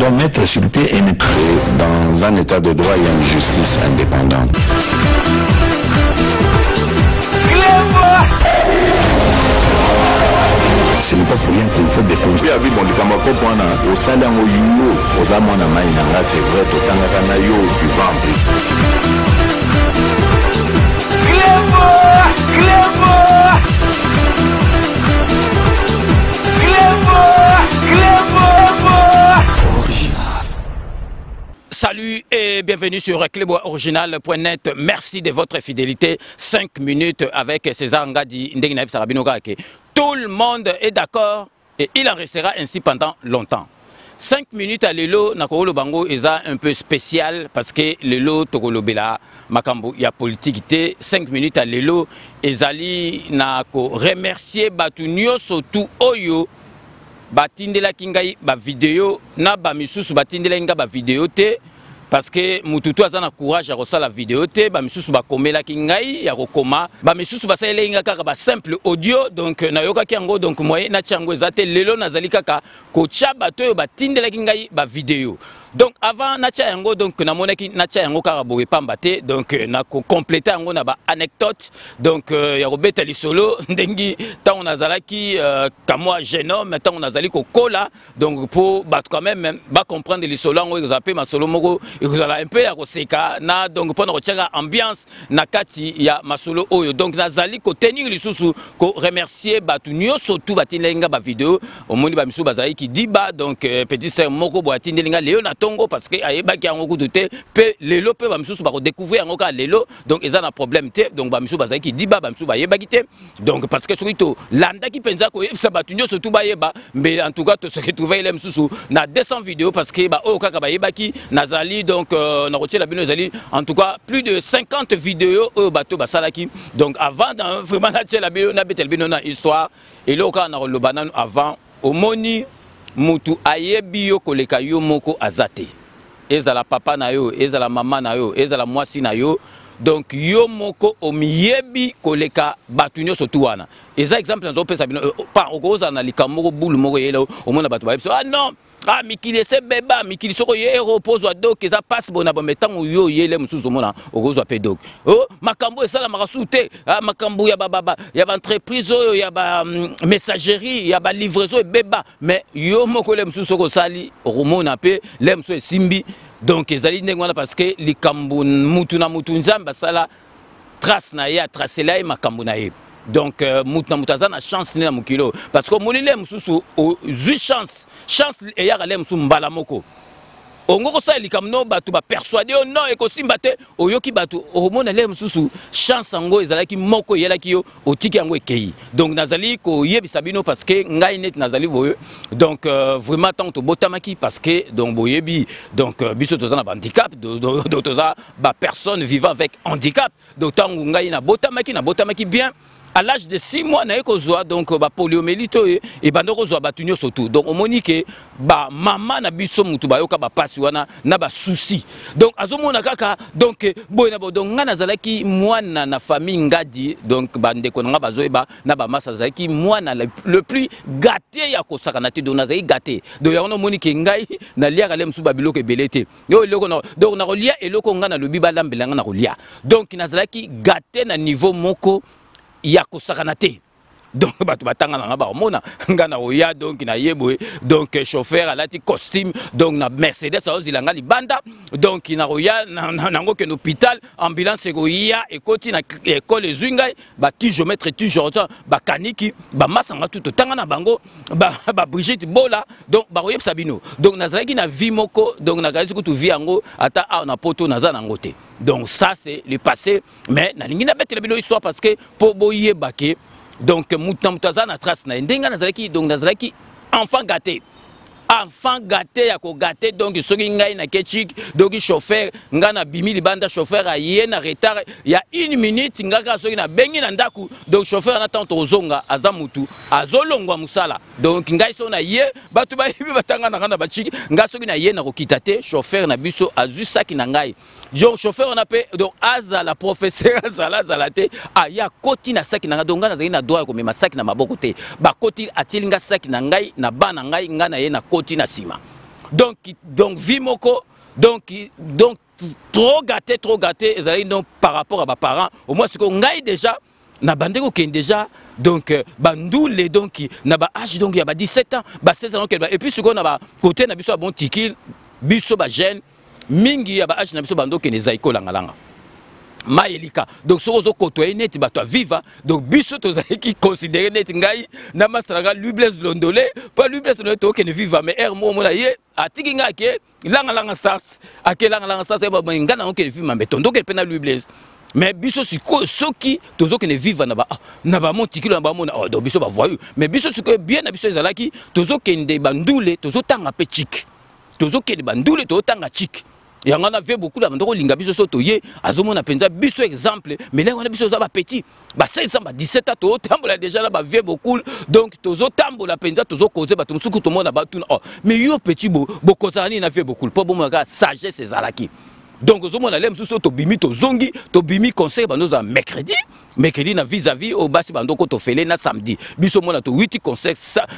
doit mettre sur pied et dans un état de droit, il y a une justice indépendante. Ce n'est pas pour rien qu'il faut des conseils. Salut et bienvenue sur cleboisoriginal.net. Merci de votre fidélité. 5 minutes avec César Ngadi. Tout le monde est d'accord et il en restera ainsi pendant longtemps. 5 minutes à Lelo, Nakolo Bango est un peu spécial parce que Lelo Tokolo Bela, Makambo, il y a politique. 5 minutes à Lelo, Ezali Nako remercier Batunio Sotu Oyo. Batindela kingai ba vidéo na ba misusu batindela kinga ba vidéo te parce que mututu azana courage à reçoit la vidéo te ba misusu ba komela kingai ya kokoma ba misusu ba salela kinga kaka ba simple audio donc na yoka kiango donc moyen na chango ezate lelo nazali kaka ko cha bato batindela kingai ba vidéo. Donc avant natia yango donc na monaki natia yango kaka boye pamba te donc na ko compléter yango na ba anecdote donc ya robeta lisolo ndengi tant on azalaki kamwa jeune homme tant on azali ko kola donc pour battre quand même ba comprendre lisolo yango exapé masolo moko ezala un peu ya koseka na donc pour na tchanga ambiance na kati ya masolo oyo donc nazali ko tenir lisusu ko remercier batu nyoso tout batindelinga ba vidéo omoni ba misu bazali ki diba donc petit sœur moko bo atindelinga leo na Tongo parce que ayebaki yango kututé pe lelo pe ba misusu ba ko découvrir yango ka lelo donc ils ont un problème té donc ba misusu bazaki diba ba misusu ba yebaki té donc parce que surtout landa ki penza ko yebisa batunyo surtout ba yeba mais en tout cas to se retrouver les misusu na 200 vidéos parce que ba o kaka ba yebaki nazali donc na rotier la bino zali en tout cas plus de 50 vidéos au bateau basalaki donc avant vraiment na la bino na betel bino na histoire et là ka na le banane avant au moni mutu ayebi yo koleka yo moko azate ezala papa na yo ezala mama na yo ezala mwasi na yo donc yo moko omiyebi koleka batunyo sotu wana eza exemple nzo pesa bino pa okoza na likamoko bulu moko yelo omona batu ba ah non ah mikili se beba mikili soko ye repose donc eza passe bona ba metango yo yele mususu mona okozwa pe donc oh makambo esala makasute ah makambo ya baba ya ba entreprise oyo ya ba messagerie ya ba livraison beba mais yo moko le mususu ko sali romona pe le mususu simbi donc ezali ndengwana parce que likambo mutu na mutu nzamba sala trace na ya tracer la makambo na ye. Donc mutu na chance na mukilo parce que monile mususu zu chance et ya kale musu mbala moko ongo ko sali kamno batu ba persuader non e ko simbate oyoki batu omona le mususu chance ngo ezalaki moko yelaki yo otiki yango ekei donc nazali ko yebisa bino parce que ngai net nazali boye donc vraiment tant to botamaki parce que donc boyebi donc biso tozana ba handicap do toza ba personne vivant avec handicap d'autant ngai na botamaki bien. À l'âge de 6 mois, donc ba poliomyélite et bandoko zo batunyo surtout. Donc on monique ba maman na biso mutu ba yoka ba pasi wana na ba souci. Donc azomona kaka donc boyna bo donc ngana zalaki mwana na famille ngadi donc bande ko nga bazoeba na ba masa zalaki mwana le plus gâté ya ko sakanati donc nazai gâté. Donc ya ono monique ngai na lia kale msu ba biloko belete. Yo loko na donc na lia eloko ngana lobi ba lambelanga na lia. Donc nazalaki gâté na niveau moko yako sakanate donc batu batanga na ba mona ngana oya donc na yeboe donc chauffeur alati costume donc na Mercedes ozilanga libanda donc na oya nango ke hôpital ambulance ko ya ekoti na école zungai ba ti géomètre ti jordan ba kaniki ba masanga tout tanga na bango ba Brigitte Bola donc ba oyeb sabino donc nazalaki na vie moko donc na gazi ko tu vie yango ata na poto nazana ngote donc ça c'est le passé mais na lingi na betela bino histoire parce que po boye baké donc mutamutaza na trace na ndenga nazalaki donc nazalaki enfant gâté ya ko gâté donc soki ngai na ketchik donc chauffeur ngana bimi libanda chauffeur aye na retard ya 1 minute ngaka soki na bengi na ndaku donc chauffeur na tanto ozonga azamutu azolongwa musala donc ngai so na ye batu ba yibi batanga na ngana bachiki nga soki na ye na kokita te chauffeur na biso azusaki na ngai donc chauffeur on appelle donc azala professeur azala te aya koti na saki na nga donc ngana zali na doa ko mema saki na maboko te ba koti atilinga saki na ngai na bana ngai ngana ye na koti na sima donc Vimoko, donc trop gâté, ezali donc par rapport à mes parents. Au moins ce qu'on gagne déjà, na bandeko ken déjà, donc bandoule donc na ba âge donc il y a 17 ans, 16 ans et puis ce qu'on a ba côté na biso bon tikil, biso ba jeune, mingi ya ba âge na biso bando ken ezaiko langa. Maelika donc so ozo kotoye net bato viva donc biso tozaki considérer net ngai na masanga lui blesse londolé pas lui blesse londolé to ken viva mais er mo mona ye atiki nga ke langa sas langa sas e ba ngana on ken viva mais tondo ken pena lui blesse mais biso siko soki tozo ken viva na ba montiki na ba mona oh donc biso ba voyou mais biso siko bien na biso ezalaki tozo ken de bandule tozo tanga pe chik tozo ken bandule to tanga chik. Et on a vu beaucoup de gens qui ont biso sotoye, azomona penza biso exemple, mais là on a biso za ba petit, ba 16 ans, ba 17 ans, to tambola déjà là ba vieux beaucoup, donc tozo tambola penza tozo causer ba tumusuku to mona ba tuna. Oh, mais yo petit bo kozani na vieux beaucoup, pour bon ga sagesse ezalaki. Donc ozomona lem suso to bimi to zongi, to bimi conseil ba noza mercredi na vis-à-vis au basi bandoko to fele na samedi. Biso mona to 8 conseil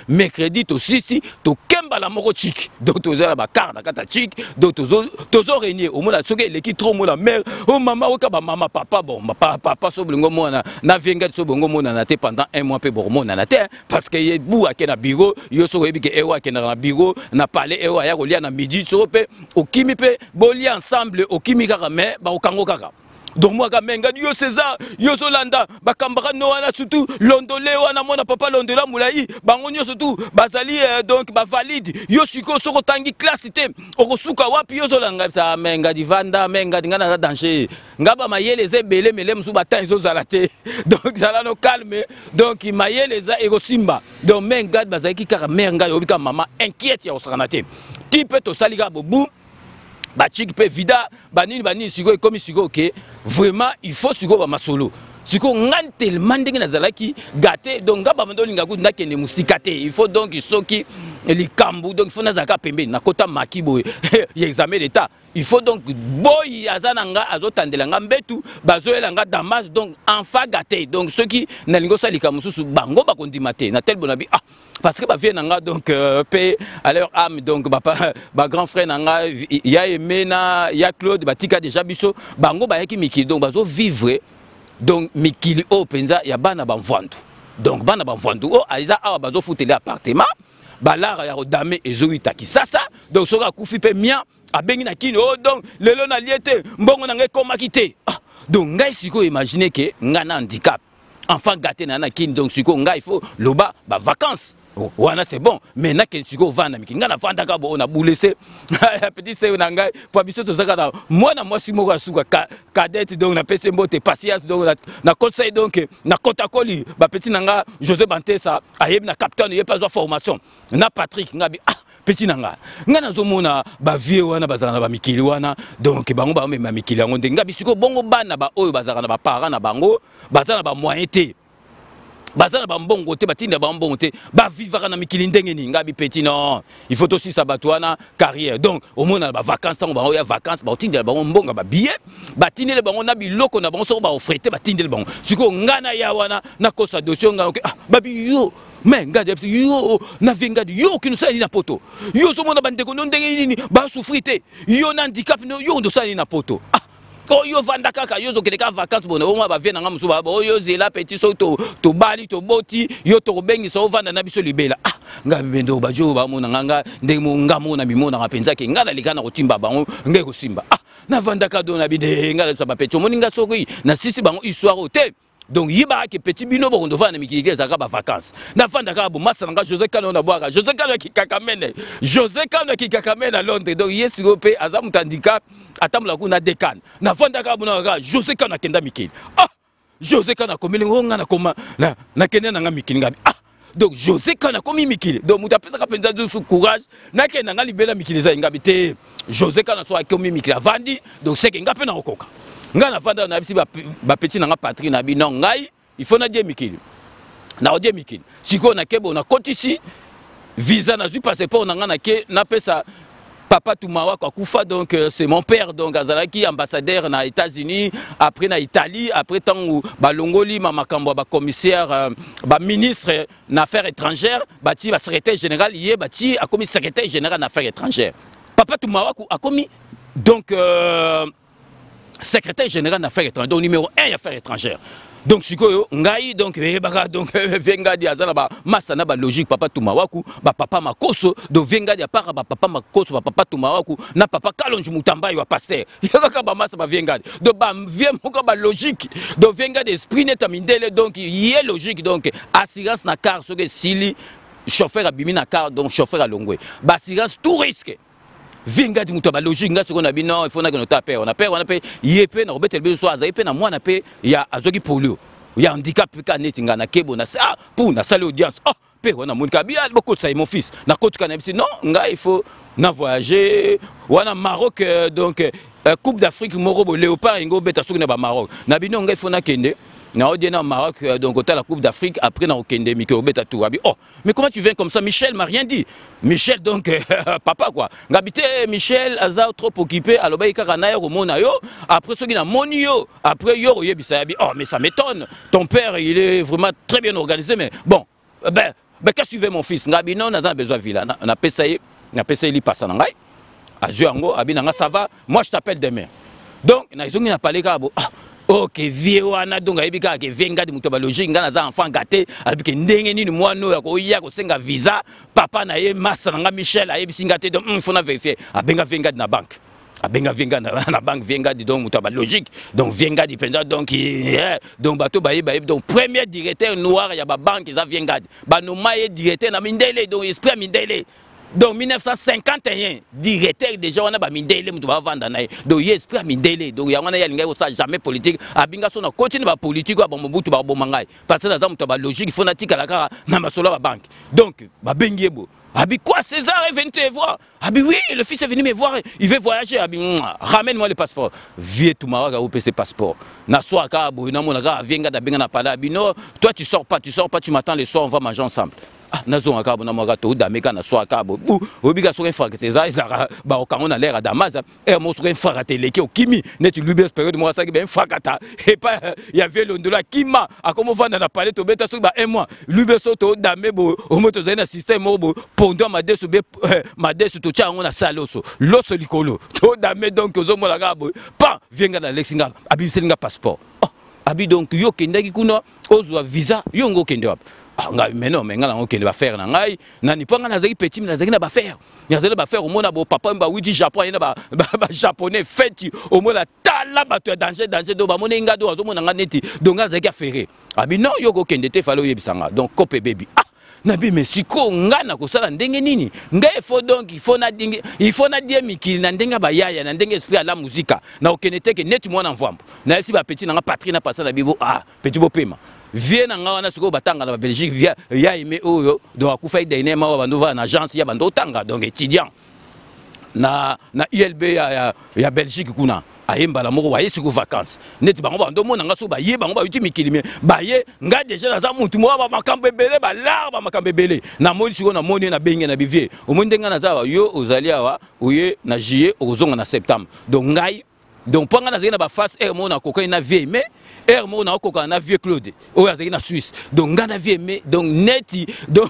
mercredi to 6 to kemba la moko chik. Donc tozo la ba carte kata chik, donc tozo régner au mona soke leki trop mona mère, oh maman oka ba mama papa bon, papa so blingo mona na venga so bongo mona na te pendant un mois pe bormona na te parce que ye bou ake na bureau, yo so yebi ke ewa ke na bureau, na parler ewa ya kolia na midi so pe okimi pe bolia ensemble okimi kaka me ba okango kaka. Donc moi quand même yo César yo Zolanda bakambara no wana surtout londolé wana mona papa londola moulayi bango nyo surtout bazali donc ba valide yo siko soko tangi classe te okosuka wapi yo Zolanga sa menga divanda menga ngana danger ngaba mayele zebele melem su batan zo zalate donc zala no calme donc mayele za egosimba donc menga bazaki kaka menga obika maman inquiète ya osanate type to saliga bobu Bachik pe vida banini siko comme siko que vraiment il faut siko ba masolo siko ngan tellement ndenge nazalaki gâté donc ngaba mandoli ngaku ndakene musikate il faut donc soki likambu donc il faut nazaka pembe na kota makibo y examen d'état il faut donc boy azananga azotandela ngambetu bazoela nga damas donc enfant gâté donc ceux qui na lingo salika mususu bango bakondimate na tel bonabi ah parce que ba vie nanga donc paix à leur âme donc ba grand frère nanga ya Emena ya Claude batika déjà biso bango ba yaki mikili donc bazo vivre donc mikili o penza ya bana ba mvandu donc bana ba mvandu o aiza awa bazo futele appartement balara ya rodame ezoita kisasa donc soka kufi pe mia abengi na kini oh donc lelo na liete mbongo na ngai komaki te ah donc ngai siko imaginer que ngana handicap enfant gâté na kini donc siko ngai il faut loba ba vacances wana c'est bon mais na ken siko vanda miki ngana vanda ka bo na boulese la petite sœur na ngai pour biso to zaka na mwana mwasi moko asuka cadette donc na pese mbote patience donc na conseil donc na kotakoli ba petit nanga José Bantesa ayeb na capitaine yé pas formation na Patrick ngabi ah petit nanga ngana zomona ba vie wana bazaka na ba mikili wana donc bango ba mema mikili yango ndenga bisiko bongo bana ba oyo bazaka na ba parents na bango bazana ba moyen te bazana ba mbongo te batinda ba mbongo te ba vivre na mikili ndenge ni ngabi petit non il faut aussi sabatwana carrière donc au moins na ba vacances tango ba ya vacances ba tinda ba mbongo ba billet ba tindele bango na biloko na bango so ba offrete ba tindele bango siko ngana ya wana na kosa dossier ngana ah babi yo mais ngade yo na venga yo ki no sali na poto yo so mona bandeko no ndenge nini ba souffrir te yo na handicap no yo ndo sali na poto ah oh yo vanda kaka yo zo keleka vacances bona o mwa ba vena nga musuba ba yo zela petit so to bali to boti yo to bengi so vanda na biso libela ah nga bendo ba jo ba mona nganga ndenge mo ngamo na mimona ngapenza ke ngana likana kotimba bango ngai ko simba ah na vanda ka do na bide ngala so ba petit moninga so ko na sisi bango histoire hotel. Donc yiba ke petit bino bo ndova na mikiki za ba vacances na vanda ka bo masanga José Kano na boaka José Kano ki kakamene José Kano ki kakamene à Londres donc yesi gope azamu handicap atamula kuna dekan na vanda ka bona ka José Kano kenda mikili ah José Kano komile ngonga na koma na kenda na mikili ngabi ah donc José Kano komi mikili donc muta pesa ka penza du courage na kenda nga libela mikili za ngabi te José Kano so akomi mikili avandi donc c'est que ngape na okoka ngana vanda na bisi ba petit nanga patrie na bi non ngai il faut na die mikili na odie mikili siko na kebo na kotisi visa na zu passeport na ngana ke na pesa Papa Toumawa Koufa, donc c'est mon père, donc Azalaki, ambassadeur na États-Unis, après na Italie, après tant où Balongoli, Mamakambo, commissaire, ministre d'affaires étrangères, bati secrétaire général, yé bati a commis secrétaire général d'affaires étrangères. Papa Toumawa a commis donc secrétaire général d'affaires étrangères, donc numéro 1 affaires étrangères. Donc sikoyo ngai donc venga di azala ba masana ba logique papa Toumawaku ba papa makoso do venga di apara ba papa makoso ba papa Toumawaku na papa Kalonji Mutambai wa pasteur yaka ba masa ba venga do ba vie moko ba logique do venga de esprit net mindele donc yé logique donc assurance na car so que sili chauffeur abimi na car donc chauffeur alongwe ba assurance tout risque vinga di muto ba logique nga siko na bino il faut na que notre père on a yepé na robetel be so azaipe na mwana pe ya azoki polio ya handicap ka netinga na kebo na ça pour na salle audience oh pe wana monika bia beaucoup ça mon fils na côte kanabisi non nga il faut na voyager wana Maroc donc Coupe d'Afrique morobo léopard ngo beta soko na ba Maroc na bino nga il faut na kende na au Maroc donc au la Coupe d'Afrique après na okende mikro beta tout abi oh mais comment tu viens comme ça Michel m'a rien dit Michel donc papa quoi ngabité Michel aza trop occupé aloba ikaka na yo mona yo après ce qui na moni yo après yo yebisa abi oh mais ça m'étonne ton père il est vraiment très bien organisé mais bon ben qu'est-ce que tu veux mon fils ngabi non na besoin villa na pesa li passa na ngai azuango abi na ça va moi je t'appelle demain donc na izongi na parler ka bo ok vieux wana donc ayebika ke venga di muto ba logique ngana za enfant gâté alibike ndenge nini mwana ya ko ya ko senga visa papa na ye masa nga Michel ayebisi ngate donc faut na vérifier abenga venga na banque abenga venga na banque venga di donc muto ba logique donc venga di penza donc donc bato ba donc premier directeur noir ya ba banque za venga ba no maye directeur na mindele donc esprit mindele. Donc 1951 directeur déjà on a ba mindele mutu ba vanda na donc esprit mindele donc ya wana ya linga ça jamais politique abinga so na continue ba politique ba mobutu ba bomangai parce que na za mutu ba logique faut na tika la kara na masolo ba banque donc ba bengiebo abi quoi César est venu te voir abi oui le fils est venu me voir il veut voyager abi ramène-moi le passeport vieux Toumawa ga opc passeport na so aka bo na mona ga venga da benga na pala abi non toi tu sors pas tu m'attends le soir on va manger ensemble. Ah, nazo akabo na mwaga to dameka na so akabo bu obiga so infracteza izara ba okangona l'air Damaza et mo so infracteleke okimi net lubes période mo saki ben fakata et pas il y avait l'ondola kima a comment vendre na palais to beta so ba un mois lubes to dame bo o moto za na système mo bo pondo ma desu be ma desu to chango na saloso loso likolo to dame donc ozo mo la gabo pa vienga na lexinga abi selinga passeport oh abi donc yo kendaki kuna ozwa visa yo ngo kende wap mais non mais ngala ngokende ba faire na ngai na ni panga na zaki petit na zaki na ba faire ya zaki ba faire au mona bo papa mba widi Japon ina ba japonais feti au mona tala ba to danger do ba mona ngado azo mona nganeti donc ngala zaki affaire abi non yo ko kende te falo yebisanga donc copé baby ah nabi mais siko ngana ko sala ndenge nini ngai faut donc il faut na die mikili na ndenga ba yaya na ndenge esprit à la musique na okende te ke net mwana mvambo na si ba petit na patrie na passa na bibo ah petit bo pema vie na nga wana siko batanga na Belgique via ya ime oyo donc akufa ide ma ba ndova na agence ya bando tanga donc étudiant na ILB ya Belgique kuna ayemba la moko baye siko vacances net bango bando mona nga so baye bango ba uti mikili me baye nga déjà na za mutu mo ba makambebele ba lar ba makambebele na moni siko na moni na benge na bivie o monde nga na za yo ozali awa oye na juillet ozonga na septembre donc ngai donc panga na zena ba face air mo na kokai na vie mais air mo na koka na vieux Claude oya zaki na Suisse donc nga na vie mais donc neti donc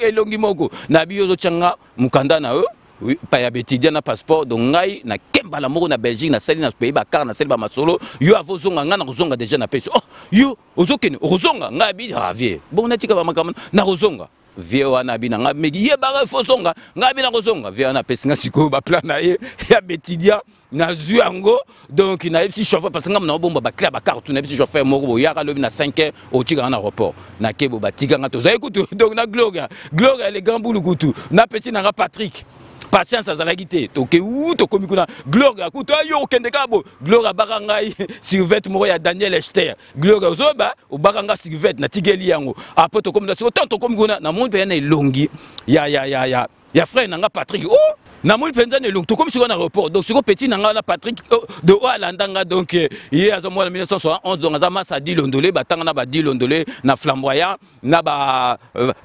elongi moko na biyo zo changa mukanda na yo oui pa ya betidia na passeport donc ngai na kemba la moko na Belgique na sali na pays ba car na sali ba masolo yo avozonga nga na kozonga déjà na peso oh yo ozokene ozonga nga bi vie bon na tika ba makama na kozonga vie wana bi na nga megi ye ba fozonga nga bi na kozonga vie na pesinga siko ba plan na ye ya betidia na zuango donc na epsi chauffeur parce que ngam na bomba ba clé ba carte na epsi chauffeur moko ya ka lobi na 5h au tika na aéroport na kebo ba tika nga to za écoute donc na gloria les gambulu kutu na petit na Patrick patience azalaki te toke ou to komi kuna gloria kutu yo kende kabo gloria bakangai survêt moko ya Daniel Echter gloria ozoba o bakanga survêt na tigeli yango après to komi na so tant to komi kuna na monde pe na elongi ya frère nanga Patrick oh na moni penza ne long to comme sur un aéroport donc sur petit nanga Patrick de Oalandanga donc il a en 1971 donc azama sa dit londolé batanga na ba dit londolé na flamboyant na ba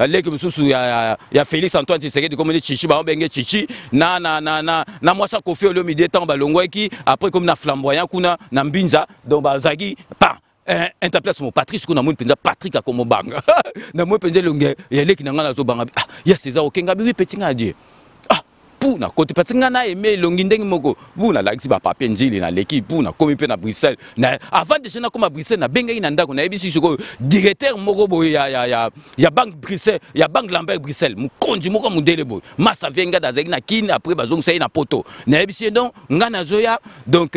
leke mususu ya Félix Antoine Tshisekedi comme ni chichi ba benge chichi na moi ça Kofi Olomide temps ba longwaki après comme na flamboyant kuna na mbinza donc ba zaki pa interplace mon Patrice kuna moni penza Patrick akomobanga na moi penza longue ya leki nanga na zo banga ya César Okenga bi petit ngadi na côté parce que ngana aimé longi ndenge moko buna la xi ba papier njili na l'équipe buna comme pe na Bruxelles na avant de na comme à Bruxelles na benga ina ndako na ebisi siko directeur moko boy ya banque Bruxelles ya banque Lambert Bruxelles mukonji moko mundele boy massa venga da na kin après bazong sai na poto na ebisi donc ngana zoya donc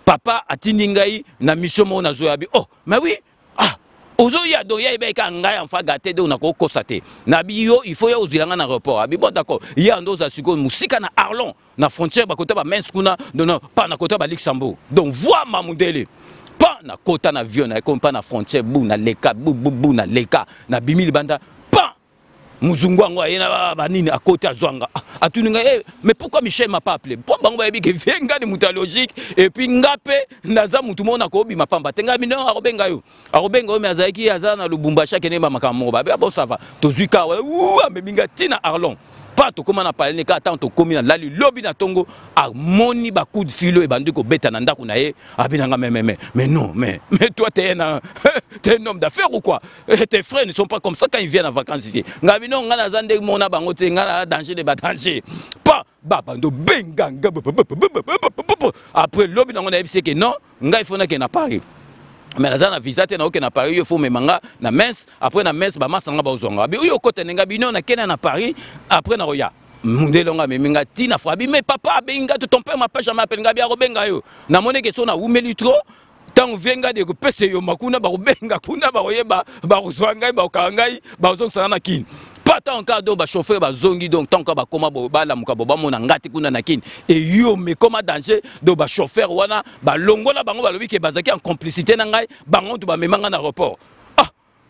papa atindi ngai na mission mo na zoya bi oh mais oui Ozoya do ya ibeka ngai enfa gâté do na ko kosate na biyo il faut ya ozilanga na aéroport abi bon d'accord ya ndo za siko musika na Arlon na frontière ba kota ba Menskuna non pas na kota ba Luxembourg donc vois mamundele pas na kota na avion na comme pas na frontière bu na leka bu na leka na bimili banda pas muzungu wango yena ba nini à côté azwanga atuninga mais pourquoi Michel m'a pas appelé pour bango ba bi ke venga de mutalogique et puis ngape naza mutu mona ko bi mapamba tenga bino arobenga yo me azaiki azana Lubumbashi kene ba makambo ba bon ça va tozuka wa meminga tina Arlon pas to comment na parler ne ka tant to komina lali lobi na tongo harmonie ba coup de filo e bandi ko beta na ndako na ye abinanga mais non mais toi t'es un homme d'affaires ou quoi tes frères ne sont pas comme ça quand ils viennent en vacances ici ngabino ngana zande mona bango te ngana danger de danger pas babando benga après lobi na ngona ebise que non ngai fona que na Paris mais la visa te na oke na Paris il faut me manga na mens après na mens ba masanga ba uzonga bi uyo kote nga bino na kena na Paris après na roya mundelonga me minga tina frabi mais papa benga ton père m'a pas jamais appelé nga bi arobenga yo na mone que so na umeli trop tant venga de ko pese yo makuna ba robenga kuna ba oyeba ba uzwanga ba okangai ba uzonga na kin pas tant cas do ba chauffeur ba zongi donc tant ka ba koma ba la muka ba mona ngati kuna na kin et yo me koma danger do ba chauffeur wana ba longola bango ba lobi ke bazaki en complicité na ngai bango to ba memanga na aéroport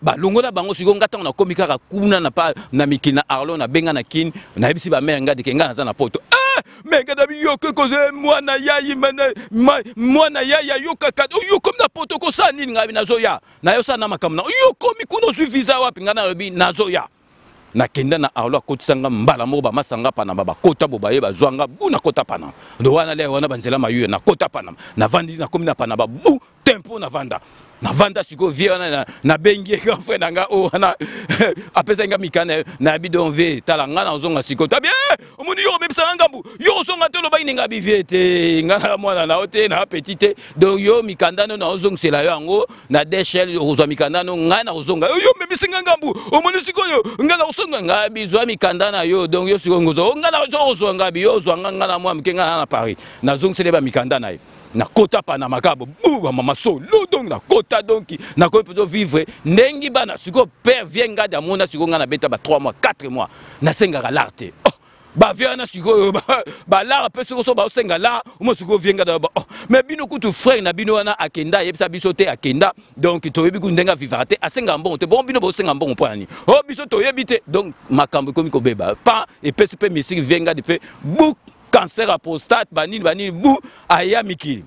ba longola bango siko ngata na komika ka kuna na pa na mikina Arlon na benga na kin na bisi ba mer ngati ke ngana za na poto mais kada bi yo ke koze moi na yayi moi na yaya yo kaka yo comme na poto ko sa nini ngabi na zoya na yo sa na makamna yo komi kuno su visa wapi ngana lobi na zoya na kenda na Arlon kotisanga mbala mo ba masanga pana ba kota bo baye ba zwanga bu na kota pana do wana le wana banzela mayu na kota pana na vandi na komi na pana ba bu tempo na vanda siko vie na bengi grand frère nanga o na apesa nga mikana na bidon ve talanga na ozonga siko ta bien omoni yo bebisa ngambu yo songa te lo bayinga biviete ngana mwana na ote na petite donc yo mikanda no na ozonga sela yo ngo na d'échelle ozwa mikanda no ngana ozonga yo bebisa ngambu omoni siko yo ngana ozonga ngabi zwa mikanda na yo donc yo siko ngozo ngana ozonga bi yo zwa ngana mwa mkenga na Paris na zonga sela mikanda na na kota pa na makabo buba mama solo donc na kota donc na ko peut vivre nengi bana siko père vienga da mona siko ngana beta ba 3 mois 4 mois na senga galarte ba viana siko ba la pe siko so ba senga la mo siko vienga da mais bino kutu frère na bino wana akenda yebisa biso te akenda donc to yebi kundenga vivate asenga mbon te bon bino bo senga mbon poani biso to yebite donc makambo komi ko beba pa et pe misiki vienga de pe bou cancer à prostate banini bu aya mikili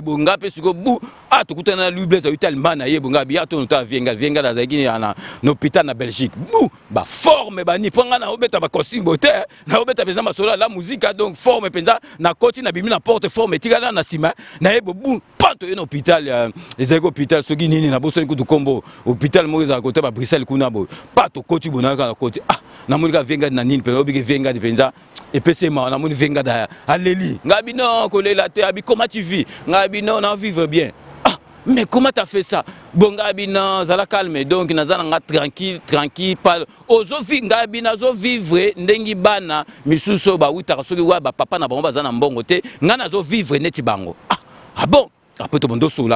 bonga pe siko bu tukutana na Louis Blaise Utalman na ye bonga biya to nota venga da zagini na hôpital na Belgique bu ba forme bani panga na obeta ba costume te na obeta peza masola la musique donc forme penza na koti na bimi na porte forme tigala na sima na ye bu pato na hôpital les hôpital soki nini na boso kutu kombo hôpital mo za côté ba Bruxelles kuna bo pato koti bonaka na koti na mulika venga na nini pe obike venga de penza et puis c'est moi, on a mon venga da aleli. Ngabi non, kolela te abi comment tu vis? Ngabi non, on vivre bien. Mais comment tu as fait ça? Bon ngabi non, zala calme donc nazana nga tranquille pas. Ozo vi ngabi nazo vivre ndengi bana misuso ba wita soki wa ba papa na bango bazana mbongo te. Nga nazo vivre neti bango. Bon. Après tout bando solo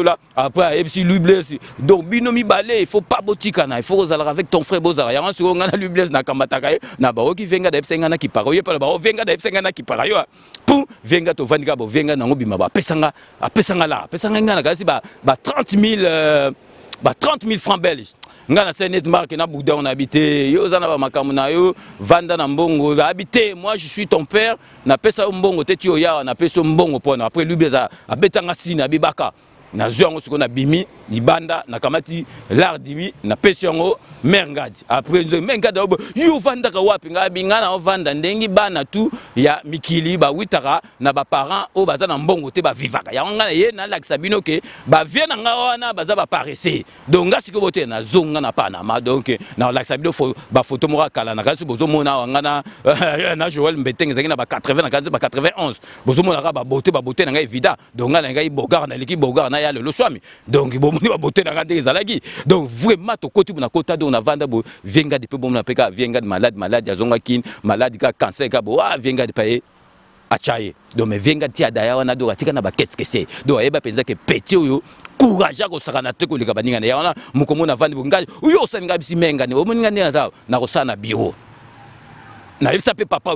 là après MC Louis Blaise donc binomi balé il faut pas botikana il faut ozalara avec ton frère bozara yango siko ngana Louis Blaise na kamataka na ba oki venga da epenga na kiparo pa ba venga da epenga na kiparo yo pour venga to vandika bo venga na ngobima ba pesanga la pesanga ngana kasi ba 30 000 ba 30 000 francs belges ngana c'est net marque na bouda on habité yo zana ba makamuna yo vanda na mbongo habité moi je suis ton père na pesa mbongo te tio ya na pesa mbongo pona après lui beza abetanga sina bibaka na zongo siko na bimi libanda na kamati lardimi na pesa yango merngadi après merngadi yo vanda ka wapi ngabi ngana vanda ndengi bana tu ya mikili ba witara na ba parents o baza na mbongo te ba vivaka ya ngana ye na lakisa bino ke ba viena ngawana baza ba parecer donc ngasiko bote na zonga na panama donc na lakisa bino ba photo mora kala na kasi bozo mona ngana na Joël Mbeteng zaki na ba 80 na kasi ba 91 bozo mona ba bote na ngai vida donc ngana ngai bogar na liki bogar na ya le swami donc bomoni ba bote na ngande ezalaki donc vraiment to koti na kota do na vanda bo vienga de pe bom na peka vienga de malade ya zonga kin malade ka cancer ka bo vienga de paye achaye donc me vienga tia daya wana do atika na ba qu'est-ce que c'est donc ayeba penza ke petit oyo courage ko sakana te ko lika baninga na wana mukomo na vanda bo ngai uyo osalinga bisi menga ne omoni ngane na na ko sana bureau na yebisa pe papa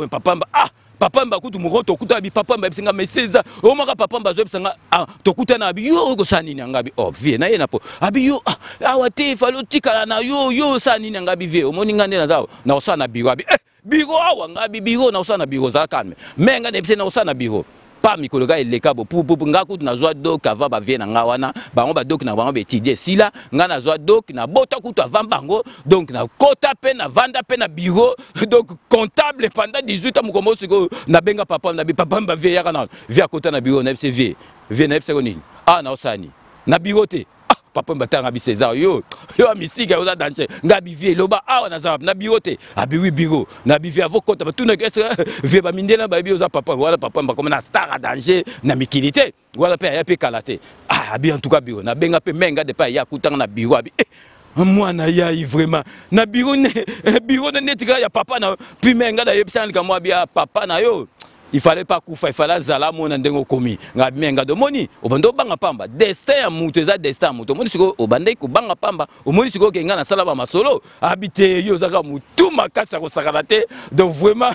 papa mba kutu mugo tokuta bi papa mba bisinga meseza o maka papa mba zo bisanga tokuta na bi yo ko sanini ngabi vie na ye na po abi yo awate falo tikala na yo sanini ngabi vie o moninga ndena zawo na osana biro abi biro awa ngabi biro na osana biro za kalme menga ne bisena osana biro pa mikolo ga eleka bo pou nga kutu na zwa dok ava ba vie na nga wana bango ba dok na bango be étudier sila nga na zwa dok na bota kutu avant bango donc na kota pe na vanda pe na bureau donc comptable pendant 18 ans mukomo siko na benga papa na bi papa mba vie ya kana vie kota na bureau na bse vie na bse ko nini na osani na bureau te papa mbatanga bi César yo misika oza danger ngabi vie loba na za na biote abi wi biro na bi vie avocat ba tuna que vie ba mindela ba bi oza papa wala papa mba comme na star à danger na mikilité wala pe ya pe kalate abi en tout cas biro na benga pe menga de pa ya kutanga na biro abi mwana ya vraiment na biro ne netika ya papa na puis menga da yebisa ka moi bia papa na yo il fallait pas koufa il fallait zala mona ndengo komi ngabi menga do moni obando banga pamba destin ya mutu eza destin mutu moni siko obande ko banga pamba omoni siko ke ngana sala ba masolo habité yo zaka mutu makasa ko sakalate donc vraiment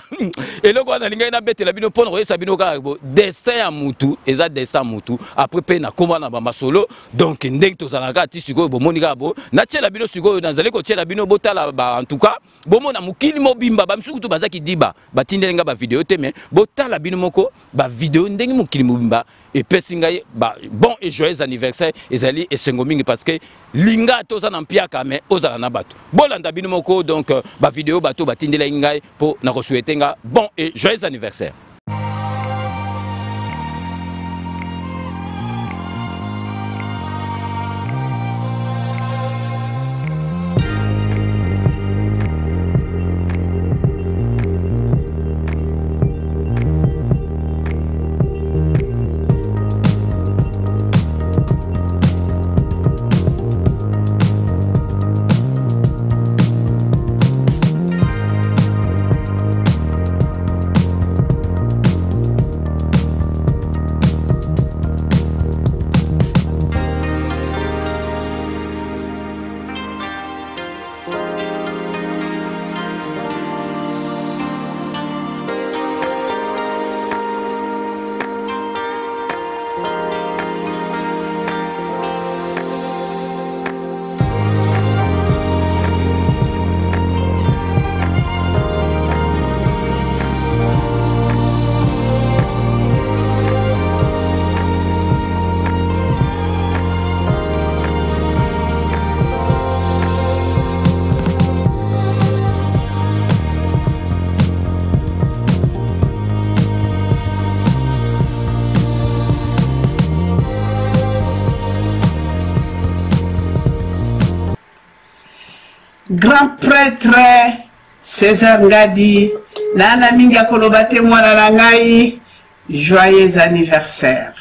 eloko na linga na betela bino pona ko yesa bino ka destin ya mutu eza destin mutu après pe na koma na ba masolo donc ndenge to zalaka ti siko bo moni ka bo na tshela bino siko na zali ko tshela bino botala ba en tout cas bo mona mukili mobimba ba msuku to bazaki diba batindelenga ba vidéo te mais la bino moko ba vidéo ndenge mokili mobimba et pesingai ba bon et joyeux anniversaire ezali esengomingi parce que linga to za na mpiaka mais ozala na bato bolanda bino moko donc ba vidéo bato batindela ngai po na ko souhaiter nga bon et joyeux anniversaire. Grand prêtre César Ngadi, Nana Minga Kolobate Mwanangai, joyeux anniversaire.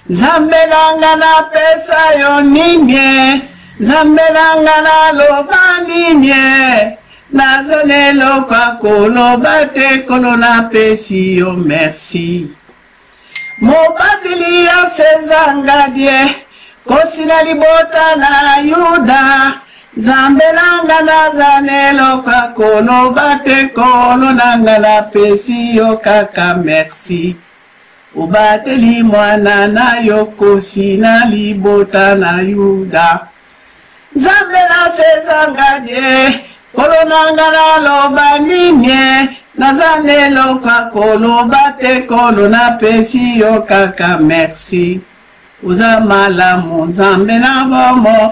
Zambelanga na pesa yo ninye, Zambelanga na loba ninye, Nazanelo kwa kolobate kolona pesi yo merci. Mobatili ya César Ngadi, Kosina libota na Yuda, Zambelanga na zanelo kwa kono bate kono nanga na pesi yo kaka merci. Ubateli mwana na yo kosina libota na Yuda. Zambela sezangadie kolonangana loba ninye nazanelo kwa koloba te kolona pesi yo kaka merci uzamalamu zambela bomo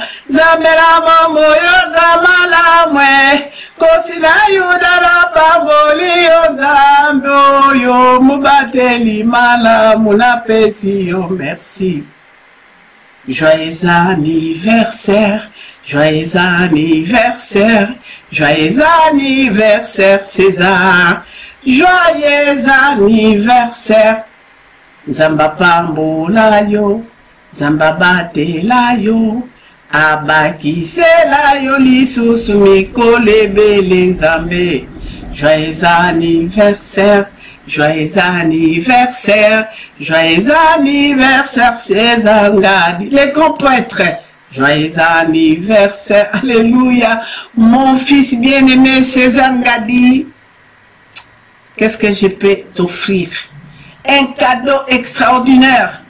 yo zamalamwe kosina yudara pamboli yo zambo yo mubateli malamu na pesi yo merci. Joyeux anniversaire, joyeux anniversaire, joyeux anniversaire César, joyeux anniversaire. Zamba pambola yo, zamba batela yo, abakisela yo lisusu mikole bele nzambe. Joyeux anniversaire. Joyeux anniversaire, joyeux anniversaire César Ngadi, les grands prêtres. Joyeux anniversaire, alléluia, mon fils bien-aimé César Ngadi. Qu'est-ce que je peux t'offrir? Un cadeau extraordinaire.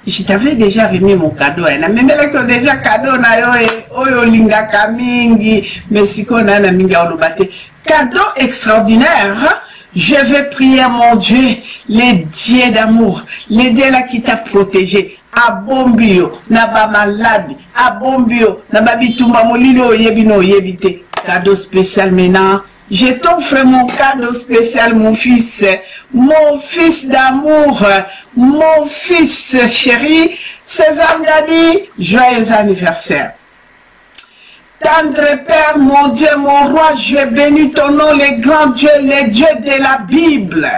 Je t'avais déjà remis mon cadeau. Même déjà cadeau na yo oyo linga kamingi, mais si qu'on a na minga olobate. Cadeau extraordinaire. Je vais prier mon Dieu, les dieux d'amour, les dieux là qui t'a protégé. Abombio, naba malade, abombio, naba bitumba molilo yebino yebite. Cadeau spécial maintenant. Je t'offre mon cadeau spécial, mon fils d'amour, mon fils chéri, César Ngadi, joyeux anniversaire. Tendre Père, mon Dieu, mon roi, je bénis ton nom, les grands dieux, les dieux de la Bible.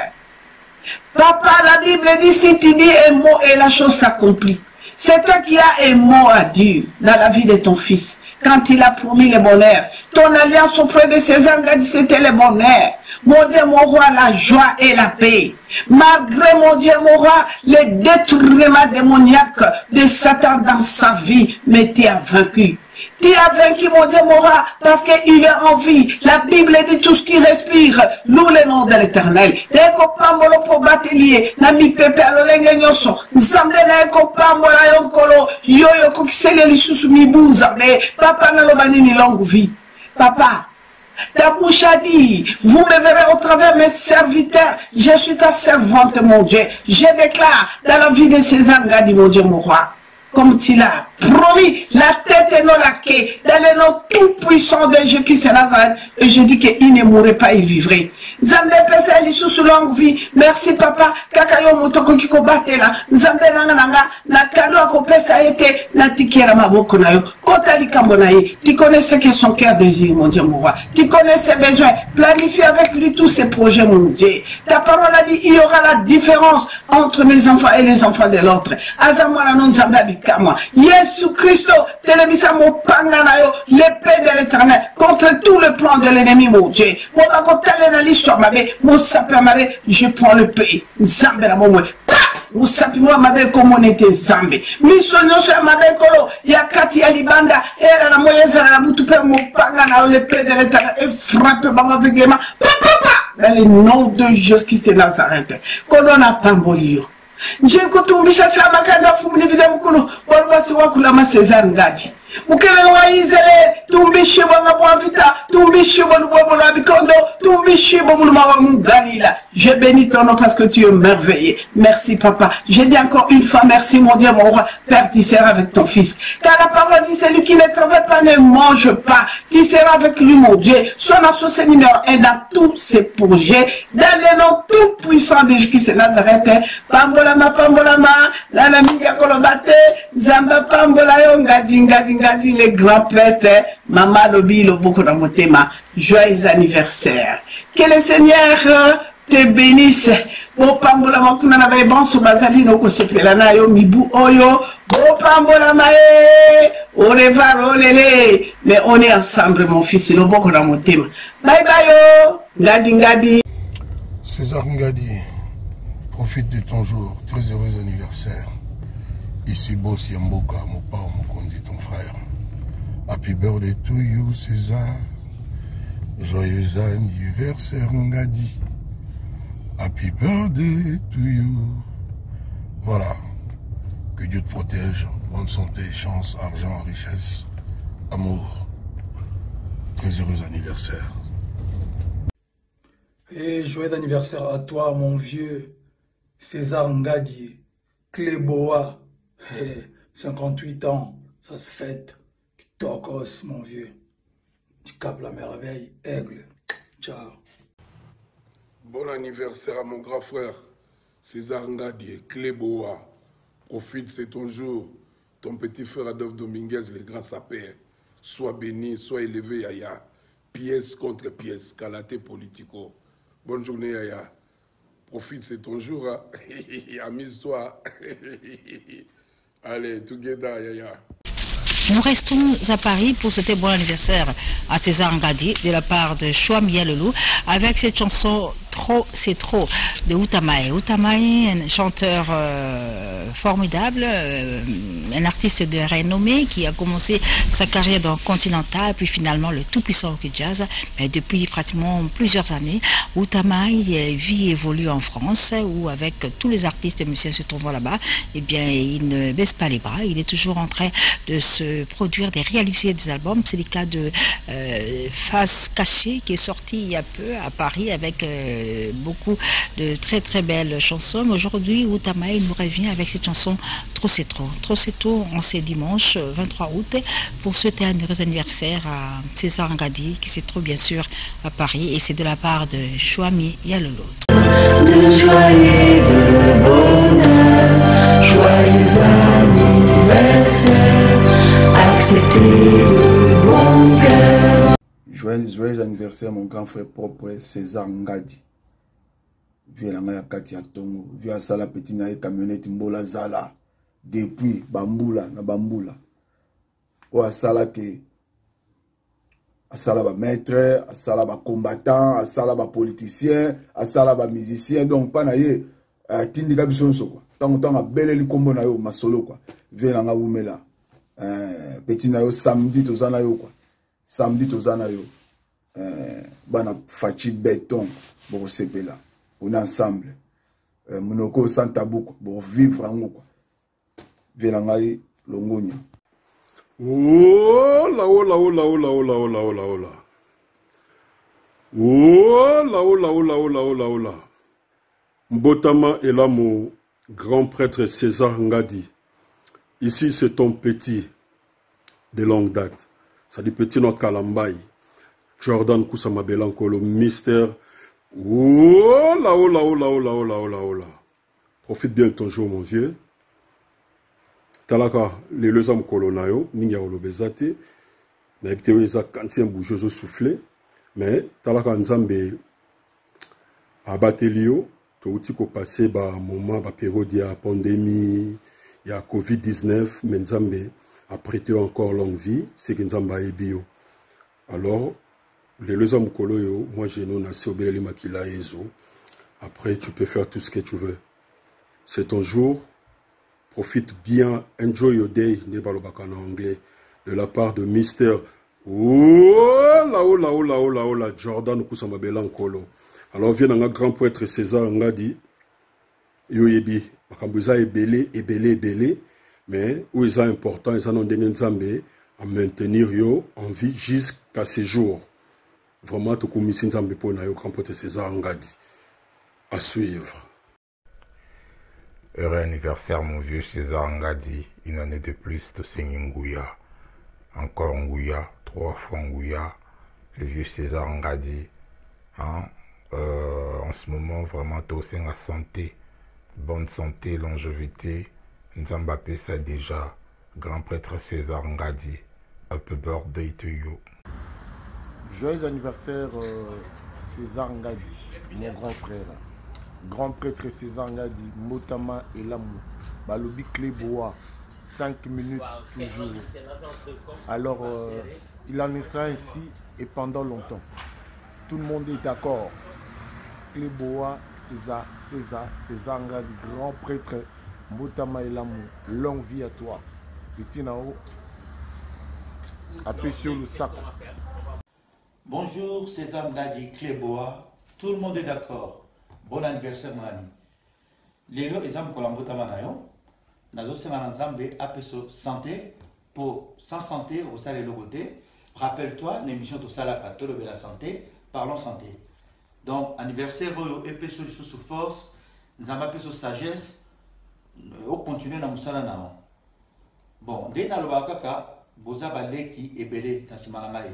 Papa, la Bible dit, si tu dis un mot et la chose s'accomplit. C'est toi qui as un mot à dire dans la vie de ton fils. Quand il a promis le bonheur, ton alliance auprès de César Ngadi, c'était le bonheur. Mon Dieu, mon roi, la joie et la paix. Malgré, mon Dieu, mon roi, le détournement démoniaque de Satan dans sa vie, mais tu as vaincu. Tu as vaincu, mon Dieu, mon roi, parce qu'il est en vie. La Bible dit tout ce qui respire, loue le nom de l'Éternel. Eko pambolo po batelier, nami pepe alolenge nyoso. Nzambe na eko pambola yonkolo, yoyo kokisele lisusu mibu nzambe. Papa nalobani ni longue vie. Papa, ta bouche a dit, vous me verrez au travers mes serviteurs. Je suis ta servante, mon Dieu. Je déclare dans la vie de César Ngadi, mon Dieu, mon roi. Comme tu l'as promis, la tête et non la queue, dans le nom tout puissant de Jésus-Christ de Nazareth, et je dis qu'il ne mourrait pas, il vivrait. Zambé pesa lisu sous longue vie. Merci papa, kakayo motoko kiko batela. Zambé nanga na kado ako pesa ete na tikera maboko na yo. Kota likambo na ye. Tu connais ce que son cœur désire, mon Dieu, mon roi. Tu connais ses besoins. Planifie avec lui tous ses projets, mon Dieu. Ta parole a dit, il y aura la différence entre mes enfants et les enfants de l'autre. Azamwana non zambé abikama. Jésus Christo, télévisa mon panganayo, l'épée de l'Éternel, contre tout le plan de l'ennemi, mon Dieu. Mon bakotale na l'histoire, mon sapin, je prends le pays. Zambé la mon Usapi mwa mabe komonete zambe. Misonyoso ya mabe kolo ya kati ya libanda era na moyeza na butu pe mopanga na le pe de l'État et frappe bango vegema. Dans le nom de Jésus-Christ de Nazareth. Kolona pambolio. Njekutumbisha chama kanda fumuni vida mkulu walbasi wakulama César Ngadi. Mukele wa izele tumbishi banga bwavita tumbishi bwa la bikondo tumbishi bwa wa Galila. Je bénis ton nom parce que tu es merveilleux. Merci papa. Je dis encore une fois merci mon Dieu mon roi. Père, tu seras avec ton fils. Car la parole dit celui qui ne travaille pas ne mange pas. Tu seras avec lui mon Dieu. Son associé numéro 1 dans tous ses projets. Dans le nom tout puissant de Jésus de Nazareth. Pambolama la minga kolobate zamba pambola yo ngadi les grands prêtres. Maman lobi lo boko na motema. Joyeux anniversaire. Que le Seigneur te bénisse. Bo pambola makuna na bebanso bazali no kosepela na yo mibu oyo. Bo pambola mae orevaro lele. Mais on est ensemble mon fils lo boko na motema. Bye bye yo. Ngadi. César Ngadi, profite de ton jour. Très heureux anniversaire. Ici Boss Yamboka, mon père, mon condi, ton frère. Happy birthday to you, César. Joyeux anniversaire, Ngadi. Happy birthday to you. Voilà. Que Dieu te protège. Bonne santé, chance, argent, richesse. Amour, très heureux anniversaire. Et joyeux anniversaire à toi, mon vieux César Ngadi, Cléboa, 58 ans, ça se fête. Tokos, mon vieux. Tu capes la merveille, aigle. Ciao. Bon anniversaire à mon grand frère, César Ngadi, Cléboa. Profite, c'est ton jour. Ton petit frère Adolphe Dominguez, le grand sapeur. Sois béni, sois élevé, Yaya. Pièce contre pièce, Kalaté Politico. Bonne journée, Yaya. Profite, c'est ton jour. Hein? Amuse-toi. Allez, together, Yaya. Nous restons à Paris pour souhaiter bon anniversaire à César Ngadi de la part de Chouami Yalolou avec cette chanson Trop c'est trop de Outamae. Outamae, un chanteur formidable, un artiste de renommée qui a commencé sa carrière dans Continental, puis finalement le tout-puissant Rock Jazz. Mais depuis pratiquement plusieurs années, Outamae vit et évolue en France où avec tous les artistes et musiciens se trouvant là-bas, eh bien il ne baisse pas les bras, il est toujours en train de se produire, de réaliser des albums. C'est le cas de Face Cachée qui est sorti il y a peu à Paris avec beaucoup de très très belles chansons. Mais aujourd'hui, Outamae nous revient avec cette chanson Trop c'est trop. Trop c'est trop en ce dimanche 23 août pour souhaiter un heureux anniversaire à César Ngadi qui se trouve bien sûr à Paris et c'est de la part de Chouami Yalolou. De joie et de bonheur, joyeux anniversaire, accepté de bon cœur. Joyeux anniversaire mon grand frère propre César Ngadi. Viens la ngaya kati ya tongo, viens sala petit na camionnette mbola zala depuis bambula na bambula. O asala ke asala ba maître, asala ba combattant, asala ba politicien, asala ba musicien donc pas na ye tindika biso so quoi. Tango beleli kombo na yo masolo quoi. Viens la nga wumela. Petit na yo samedi tozana yo quoi. Samedi tozana yo. Bana fachi béton pour sepela. On est ensemble. Monoko sans tabou pour vivre en quoi. Vélangaï Longonia. Oh là oh là oh là oh là oh là oh là oh là oh là. Oh là oh là oh là oh là oh là oh là. Mbotama est là mon grand prêtre César Ngadi. Ici c'est ton petit de longue date. Ça dit petit no Kalambaï. Jordan Kusama Belankolo mystère. Oh là oh là oh là oh là oh là oh là oh là. Profite bien de ton jour mon vieux. Talaka les lezam kolonayo ninga olobezate na ebitewe za kanti bougeuse soufflé mais talaka nzambe abatelio to uti ko passer ba moment ba période ya pandémie ya Covid-19 mais nzambe a prêté encore longue vie c'est que nzamba ebio. Alors les lezam koloyo moi j'ai non assez obélé makila ezo. Après tu peux faire tout ce que tu veux. C'est ton jour. Profite bien, enjoy your day, Nebalobaka en anglais, de la part de Mister oh là oh là oh là oh là oh là Jordan Kusama Belankolo. Alors vient un grand prêtre César Ngadi, yoyebi, makambuza ebele, mais où ils sont importants, ils ont donné Nzambe à maintenir yo en vie jusqu'à ces jours. Vraiment, tout comme ici Nzambe pour na yo grand prêtre César Ngadi. À suivre. Heureux anniversaire mon vieux César Ngadi, une année de plus de Seigneur Ngouya. Encore Ngouya, 3 fois Ngouya, le vieux César Ngadi. Hein? En ce moment, vraiment, tout c'est la santé, bonne santé, longévité. Nzamba ça déjà, grand prêtre César Ngadi. Happy birthday to you. Joyeux anniversaire César Ngadi, mon grand frère. Grand prêtre César Ngadi, Motama et Lamou, Balobi Cléboa, 5 minutes toujours. Alors, il en est ainsi et pendant longtemps. Tout le monde est d'accord. Cléboa, César Ngadi, grand prêtre, Motama et Lamou, longue vie à toi. Petit Nao, appuyez sur le sac. Bonjour César Ngadi, Cléboa, tout le monde est d'accord. Bon anniversaire mon ami. Lelo exemple kolambota manayo. Nazo semana nzambe apeso santé, pour sans santé au salaire le côté. Rappelle-toi l'émission de Salaka, Tolo de la santé, parlons santé. Donc anniversaire épée sur sous force, nous avons sur sagesse, on continue dans musala na. Bon, dès na lobaka boza baleki ebele tasimanangai.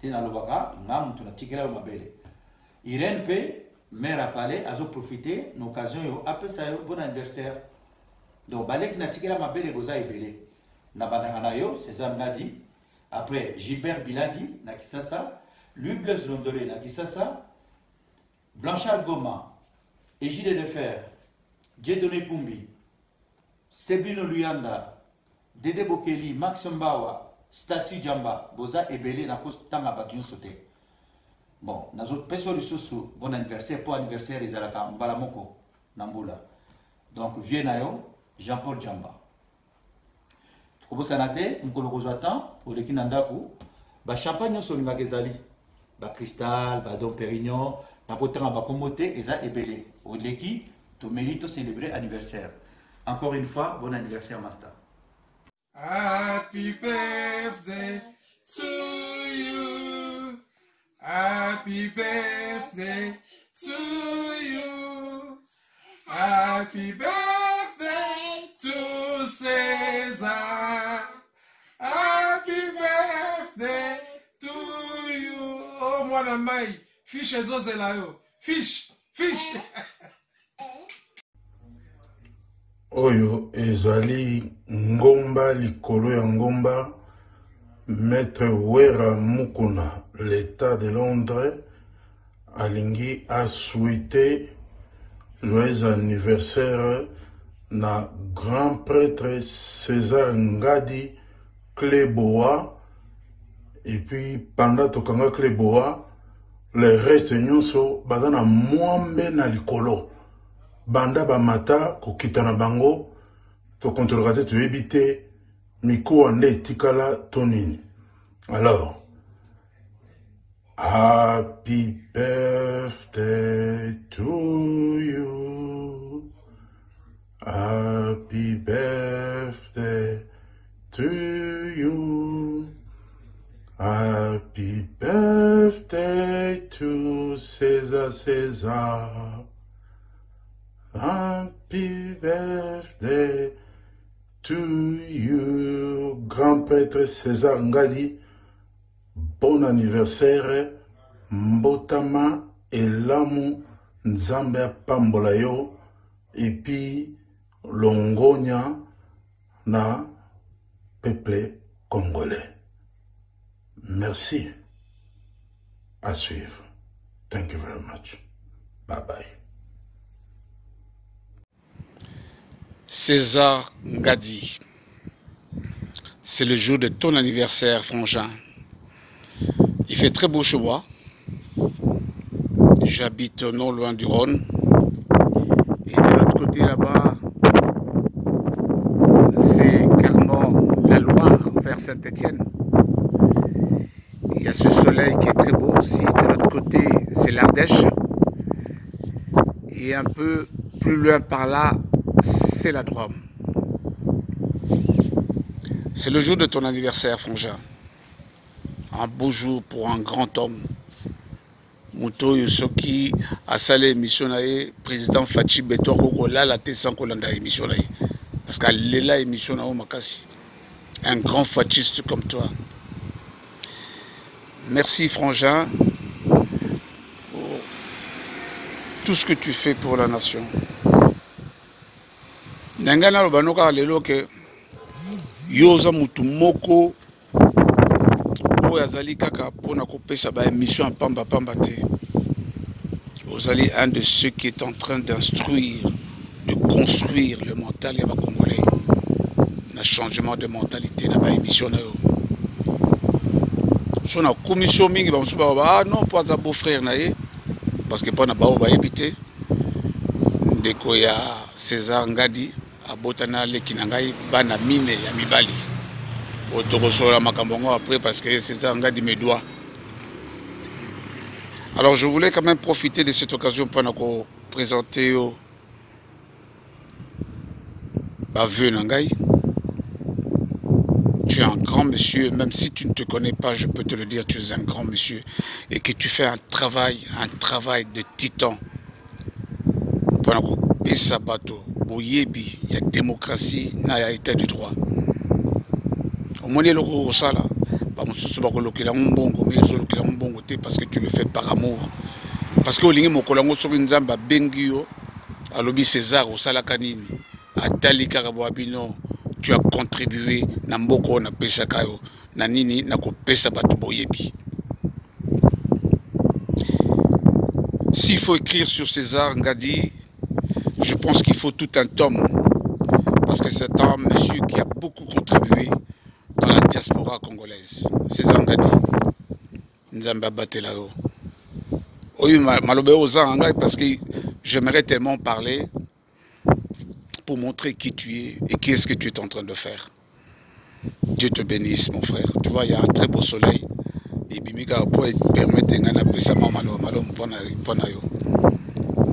Dès na lobaka ngam tuna tikela mabele. Irène P, mère à palais, a profité l'occasion yo après ça bon anniversaire. Donc baleki na tikela mabele boza ebele. Na bandana yo César Ngadi. Après Gilbert Biladi na Kisasa, Louis Blaise Londolé na Kisasa, Blanchard Goma, Égide de Fer, Dieudonné Kumbi, Seblino Luyanda, Dede Bokeli, Max Mbawa, Statu Djamba, Boza Ebele na Tanga Badjun Sote. Bon, nous autres personnes sous bon anniversaire pour anniversaire les Alaka Mbalamoko Nambula. Donc Viennayo, Jean-Paul Djamba. Comme ça n'a été, nous avons pour les Kinandaku, ba champagne sur le Gezali, ba cristal, ba Dom Pérignon, na kotanga ba komoté et ça ebele. Au leki, to mérite célébrer anniversaire. Encore une fois, bon anniversaire Master. Happy birthday to you. Happy birthday to you. Happy birthday to César. Happy birthday to you. Oh, mwana mai. Fiche ezozela yo. Fiche. Fiche. Oyo ezali ngomba likolo ya ngomba. Maître Wera Mukuna, l'État de Londres, alingi a souhaité joyeux anniversaire na grand prêtre César Ngadi Kleboa. Et puis pendant tokanga Kleboa, le reste nyonso badana mwambe na likolo. Banda bamata kokita na bango to kontrolera te to ebite Miko ande tikala tonini. Alors, happy birthday to you. Happy birthday to you. Happy birthday to César César. Happy birthday to you, grand prêtre César Ngadi. Bon anniversaire, mbotama elamu nzambe pambola yo, et puis longonya na peuple congolais. Merci. À suivre. Thank you very much. Bye bye. César Ngadi, c'est le jour de ton anniversaire, frangin. Il fait très beau chez moi. J'habite non loin du Rhône. Et de l'autre côté là-bas, c'est carrément la Loire vers Saint-Étienne. Il y a ce soleil qui est très beau aussi. De l'autre côté, c'est l'Ardèche. Et un peu plus loin par là, c'est la Drôme. C'est le jour de ton anniversaire, frangin. Un beau jour pour un grand homme. Mouto Yosoki a salé émission président Fachi Beto Kokola la tête sans Kolanda émission parce qu'elle est là émission na Makasi. Un grand fachiste comme toi. Merci, frangin, pour tout ce que tu fais pour la nation. Nangana lobanoka lelo ke yoza mutu moko oyo azali kaka pona kopesa ba émission en pamba pamba te. Ozali un de ceux qui est en train d'instruire, de construire le mental ya ba Congolais. Na changement de mentalité na ba émission na yo. So na commission mingi ba musuba ba non pas za beau frère na ye parce que pona ba o ba ebité ndeko ya César Ngadi abotana leki na ngai bana mine ya mibali otokosola makambongo après parce que César Ngadi me doit. Alors je voulais quand même profiter de cette occasion pour présenter ba vœux na ngai. Tu tu es un grand monsieur, même si tu ne te connais pas, je peux te le dire, tu es un grand monsieur et que tu fais un travail de titan. Pour que Sabato, Boyebi, il y a démocratie, il y a état de droit. Au moins, il y a le sala. Parce que tu le fais par amour. Parce que tu as contribué s'il faut écrire sur César Ngadi, je pense qu'il faut tout un tome. Parce que c'est un monsieur qui a beaucoup contribué dans la diaspora congolaise. César Ngadi. Nzamba Batelao. Oui, parce que j'aimerais tellement parler pour montrer qui tu es et qu'est-ce que tu es en train de faire. Dieu te bénisse, mon frère. Tu vois, il y a un très beau soleil. Et Bimika peut permettre de faire ça.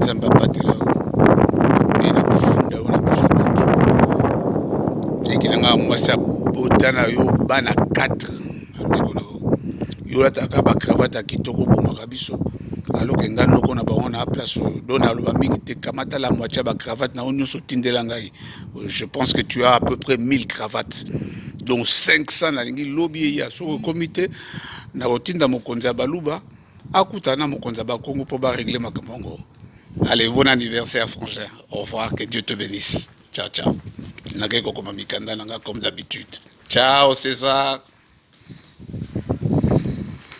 Nzamba Batelao. Mais na kufunda ona misobotu. Lekilanga mwasa botana yo bana 4. Yo la takaba cravate kitoko bomaka biso. Alors que ngano kona ba on a place dona lo mingi te kamata la moitié ba cravate na onyo so tindelanga. Je pense que tu as à peu près 1000 cravates. Donc 500 na lingi lobby ya so comité na rotinda mokonza baluba akutana mokonza ba Congo pour ba régler makambo. Allez, bon anniversaire, frangin. Au revoir, que Dieu te bénisse. Ciao, ciao. Comme d'habitude. Ciao, César.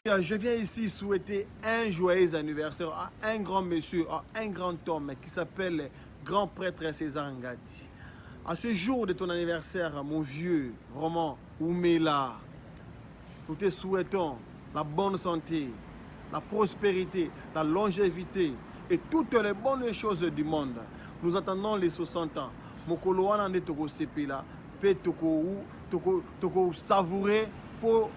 Je viens ici souhaiter un joyeux anniversaire à un grand monsieur, à un grand homme qui s'appelle grand prêtre César Ngadi. À ce jour de ton anniversaire, mon vieux, vraiment, Oumela, nous te souhaitons la bonne santé, la prospérité, la longévité et toutes les bonnes choses du monde. Nous attendons les 60 ans. Mokolo wana nde toko sepela, pe toko savourer pour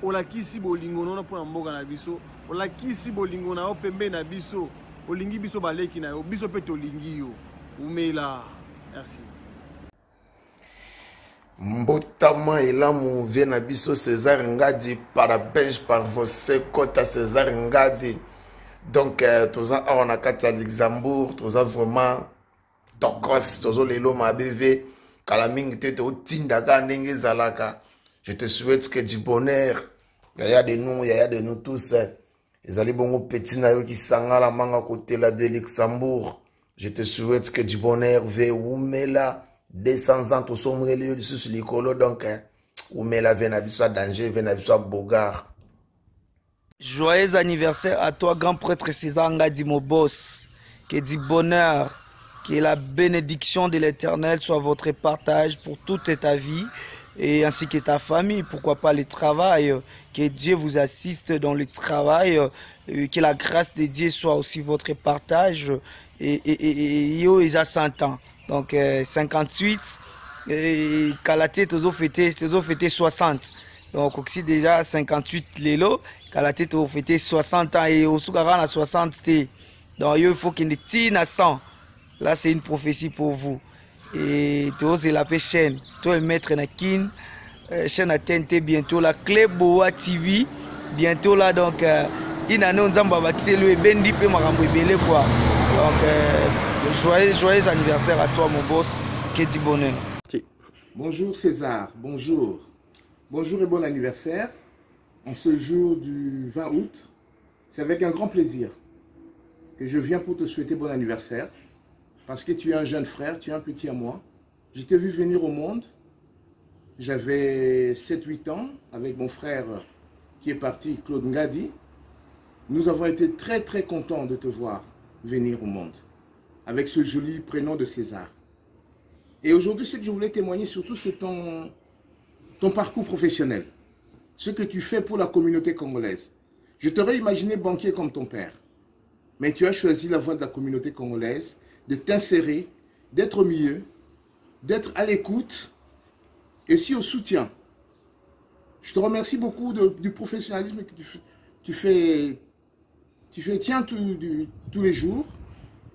olakisi bolingo na pour mboka na biso, olakisi bolingo na pembe na biso, olingi biso baleki na yo, biso pe tolingi yo. Oumela. Merci. Mbotama elamu vient na biso César Ngadi parabège par vos sekota César Ngadi. Donc, on a quatre à Luxembourg, tous vraiment tokos, tous les lots ma BV, kalaming tete au tindaka nenge zalaka. Je te souhaite que du bonheur. Il y a de nous tous. Les allez bon petit nayo qui sanga la manga côté là de Luxembourg. Je te souhaite que du bonheur ve Oumela 200 ans tout sombre lieu sur l'écolo donc Oumela vient à danger, vient à Bogard. Joyeux anniversaire à toi, grand prêtre César Ngadi, mon boss. Que du bonheur, que la bénédiction de l'Éternel soit votre partage pour toute ta vie et ainsi que ta famille. Pourquoi pas le travail, que Dieu vous assiste dans le travail, que la grâce de Dieu soit aussi votre partage. Et yo, ils ont 100 ans. Donc 58, et Kalaté, tu as fêté 60. Donc aussi déjà 58 lélo. La tête au fêté 60 ans et au Soukara à 60. Donc il faut qu'il y ait 100. Là c'est une prophétie pour vous. Et tu oses la paix chaîne. Toi maître Nakin, chaîne à TNT bientôt la Clé Boa TV. Bientôt là donc il a non zamba bâti le bendi pe marambo belé quoi. Donc joyeux anniversaire à toi mon boss. Que du bonheur. Bonjour César, bonjour. Bonjour et bon anniversaire. En ce jour du 20 août, c'est avec un grand plaisir que je viens pour te souhaiter bon anniversaire. Parce que tu es un jeune frère, tu es un petit à moi. Je t'ai vu venir au monde. J'avais 7-8 ans avec mon frère qui est parti, Claude Ngadi. Nous avons été très très contents de te voir venir au monde. Avec ce joli prénom de César. Et aujourd'hui, ce que je voulais témoigner surtout, c'est ton parcours professionnel. Ce que tu fais pour la communauté congolaise. Je t'aurais imaginé banquier comme ton père. Mais tu as choisi la voie de la communauté congolaise, de t'insérer, d'être au milieu, d'être à l'écoute et aussi au soutien. Je te remercie beaucoup du professionnalisme que tu tiens tous les jours.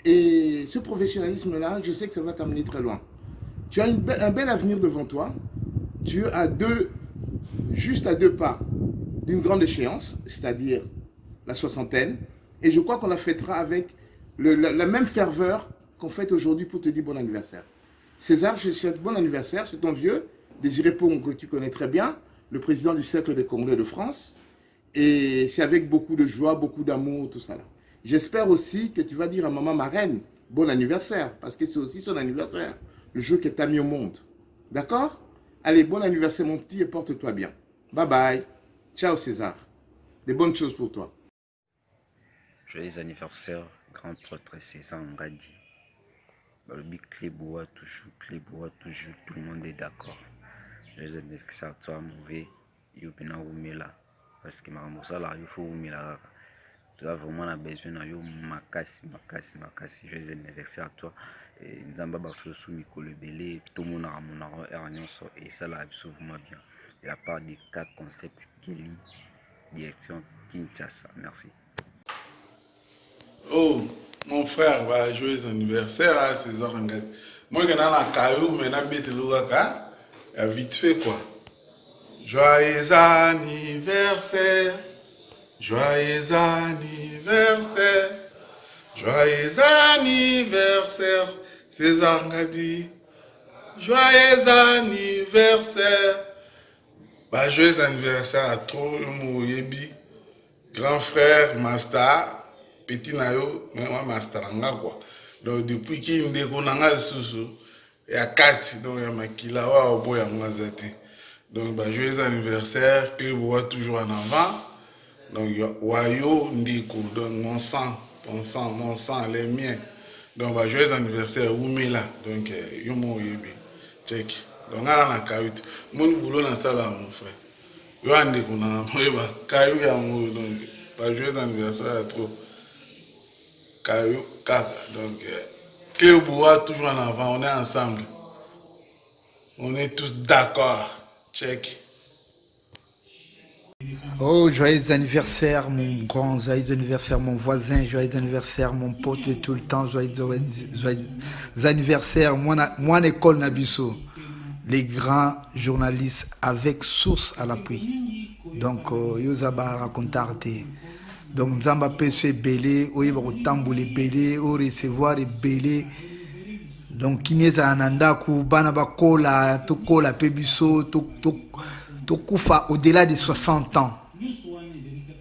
Et ce professionnalisme-là, je sais que ça va t'amener très loin. Tu as un bel avenir devant toi. Tu as deux juste à 2 pas d'une grande échéance, c'est-à-dire la soixantaine. Et je crois qu'on la fêtera avec la même ferveur qu'on fête aujourd'hui pour te dire bon anniversaire. César, je te souhaite bon anniversaire, c'est ton vieux, Désiré Pong, que tu connais très bien, le président du Cercle des Congolais de France. Et c'est avec beaucoup de joie, beaucoup d'amour, tout ça là. J'espère aussi que tu vas dire à maman marraine, bon anniversaire, parce que c'est aussi son anniversaire, le jour qu'elle t'a mis au monde. D'accord? Allez, bon anniversaire mon petit et porte-toi bien. Bye bye. Ciao César. Des bonnes choses pour toi. Joyeux anniversaire, grand prêtre César Ngadi. Le Clébois toujours, tout le monde est d'accord. Joyeux anniversaire à toi, mon vieux. Parce que il faut tu as vraiment besoin de makasi. Joyeux anniversaire à toi. Nzamba Barcelo Soumiko le Belé, tout le monde a mon et ça l'a absolument bien. De la part des 4 concepts Kelly, direction Kinshasa. Merci. Oh, mon frère, bah, joyeux anniversaire à César Ngadi. Moi, je suis dans la caillou, mais je suis vite fait quoi. Joyeux anniversaire, joyeux anniversaire, joyeux anniversaire, César Ngadi. Joyeux anniversaire. Bah, joyeux anniversaire à toi, mon grand frère, master. Petit nayo, mais moi master quoi. Donc depuis qu'il me déconne sous et à 4 donc il y a makila wa boya mwazati. Donc bah joyeux anniversaire, Clébois toujours en avant. Donc wayo ndiko donc mon sang, ton sang, mon sang les miens. Donc bah joyeux anniversaire Oumela. Donc yo mo yebi. Check. Donc ala na kawit. Mon boulot na sala mon frère. Yo andiko na moyeba kayu ya mo donc bah joyeux anniversaire à trop. Donc, Clébois toujours en avant, on est ensemble. On est tous d'accord. Check. Oh, joyeux anniversaire, mon grand, joyeux anniversaire, mon voisin, joyeux anniversaire, mon pote et tout le temps, joyeux anniversaire, moi, école Nabiso, les grands journalistes avec source à l'appui. Donc, Yozaba racontarte. Donc, Nzamba PC belé, Oyeba Tamboulé belé, au recevoir belé. Donc, Kineza Anandaku, Banaba Kola, Tokola Pebiso, Tokufa au-delà de 60 ans.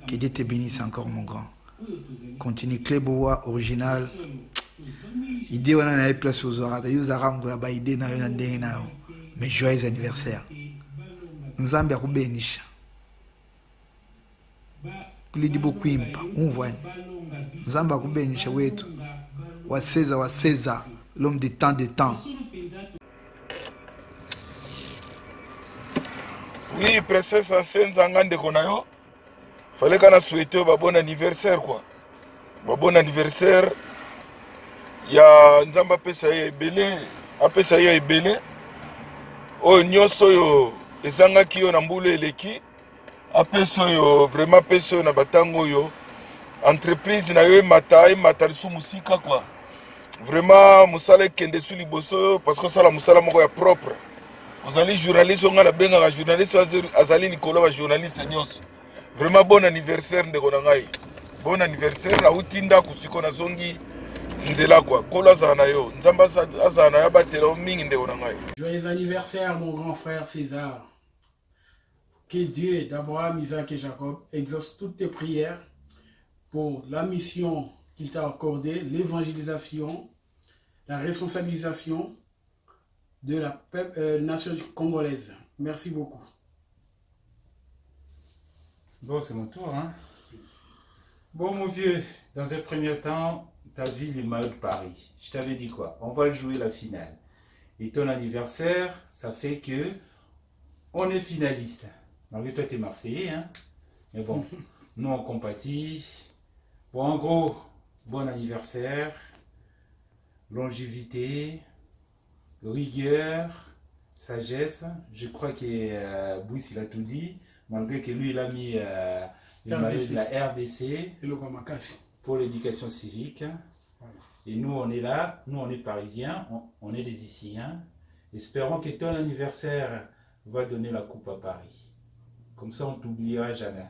Que Dieu te bénisse encore, mon grand. Continue Clébois original. Idée, on a place aux oreilles. Yuzaram, Gaba, idée, mais joyeux anniversaire. Nzamba Kubenisha. Kulidi Bokwimpa, on voit. Nzamba Kubenisha wetu. Wa César, l'homme des temps des temps. Oui, princesse Nzangande Konayo. Fallait qu'on a souhaité un bon anniversaire quoi. Un bon anniversaire. Il y a Nzamba Pesaye Belé, Apesaye Belé. Oh nyoso yo ezanga ki yo na mbulu eleki. Apeso yo vraiment peso na batango yo. Entreprise na yo mata su musika quoi. Vraiment musala kende su liboso parce que ça la musala moko ya propre. Vous allez journaliste on a benga journaliste azali likolo ba journaliste nyos. Vraiment bon anniversaire ndeko na ngai. Bon anniversaire na utinda kusiko na zongi nzela quoi. Kola zana yo. Nzamba azana ya batela mingi ndeko na ngai. Joyeux anniversaire mon grand frère César. Que Dieu d'Abraham, Isaac et Jacob exauce toutes tes prières pour la mission qu'il t'a accordée, l'évangélisation, la responsabilisation de la nation congolaise. Merci beaucoup. Bon, c'est mon tour. Hein? Bon, mon vieux, dans un premier temps, ta ville est mal de Paris. Je t'avais dit quoi? On va jouer la finale. Et ton anniversaire, ça fait que on est finaliste. Malgré toi, tu es Marseillais, hein? Mais bon, nous, on compatit. Bon, en gros, bon anniversaire, longévité, rigueur, sagesse. Je crois que Bouis, il a tout dit. Malgré que lui, il a mis le maillot de la RDC pour l'éducation civique. Et nous, on est là, nous, on est parisiens, on est des Issiens. Espérons que ton anniversaire va donner la coupe à Paris. Comme ça, on t'oubliera jamais.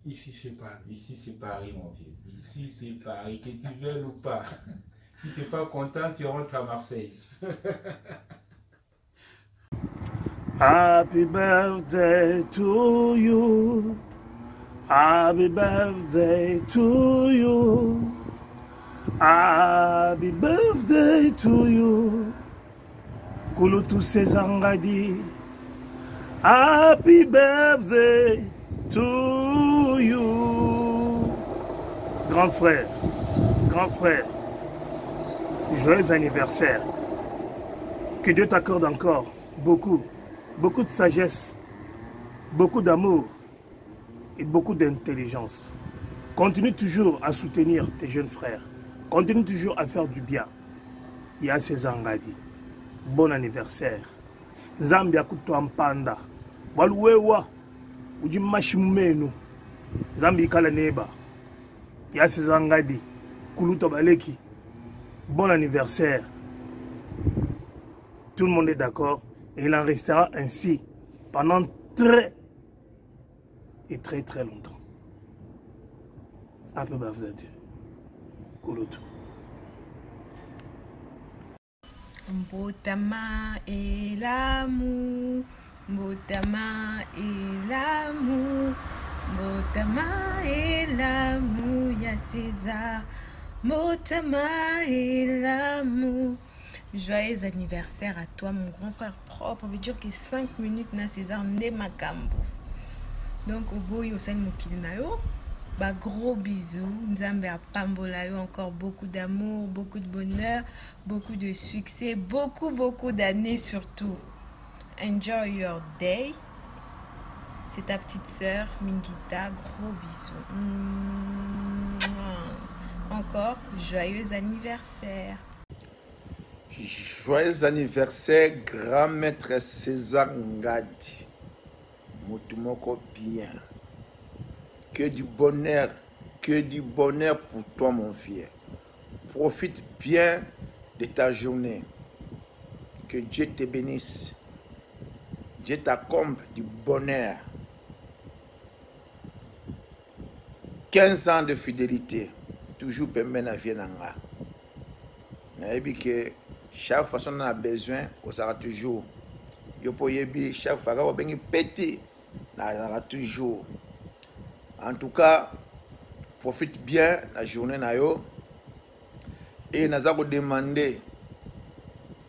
Ici, c'est Paris. Ici, c'est Paris, mon vieux. Ici, c'est Paris, que tu veuilles ou pas. Si tu n'es pas content, tu rentres à Marseille. Happy birthday to you. Happy birthday to you. Happy birthday to you. Kulutu César Ngadi. Happy birthday to you. Grand frère, joyeux anniversaire. Que Dieu t'accorde encore beaucoup de sagesse, beaucoup d'amour et beaucoup d'intelligence. Continue toujours à soutenir tes jeunes frères. Continue toujours à faire du bien. Il y a César Ngadi. Bon anniversaire. Zambia kutwa mpanda. Waluwewa. Uji mashimumenu. Zambi kala neba. Il y a César Ngadi. Kuluto baleki. Bon anniversaire. Tout le monde est d'accord. Et il en restera ainsi pendant très longtemps. Un peu baveux à Dieu. Kuluto. Mbotama et l'amour, Mbotama et l'amour, Mbotama et l'amour, ya César, Mbotama et l'amour. Joyeux anniversaire à toi, mon grand frère propre. On veut dire que 5 minutes na César ne makambo. Donc au bout yo sen mokili na yo. Bah, gros bisous, Nzambe a pambola yo, encore beaucoup d'amour, beaucoup de bonheur, beaucoup de succès, beaucoup d'années surtout. Enjoy your day. C'est ta petite sœur Mingita, gros bisous. Encore joyeux anniversaire. Joyeux anniversaire, grand maître César Ngadi. Mutumoko bien. Que du bonheur pour toi, mon vieux. Profite bien de ta journée. Que Dieu te bénisse. Dieu t'accomble du bonheur. 15 ans de fidélité. Toujours permet à Vienanga. Et que chaque fois qu'on a besoin, on sera toujours. Chaque fois qu'on a besoin, petit, on sera toujours. En tout cas, profite bien la journée na yo. Et nous avons demandé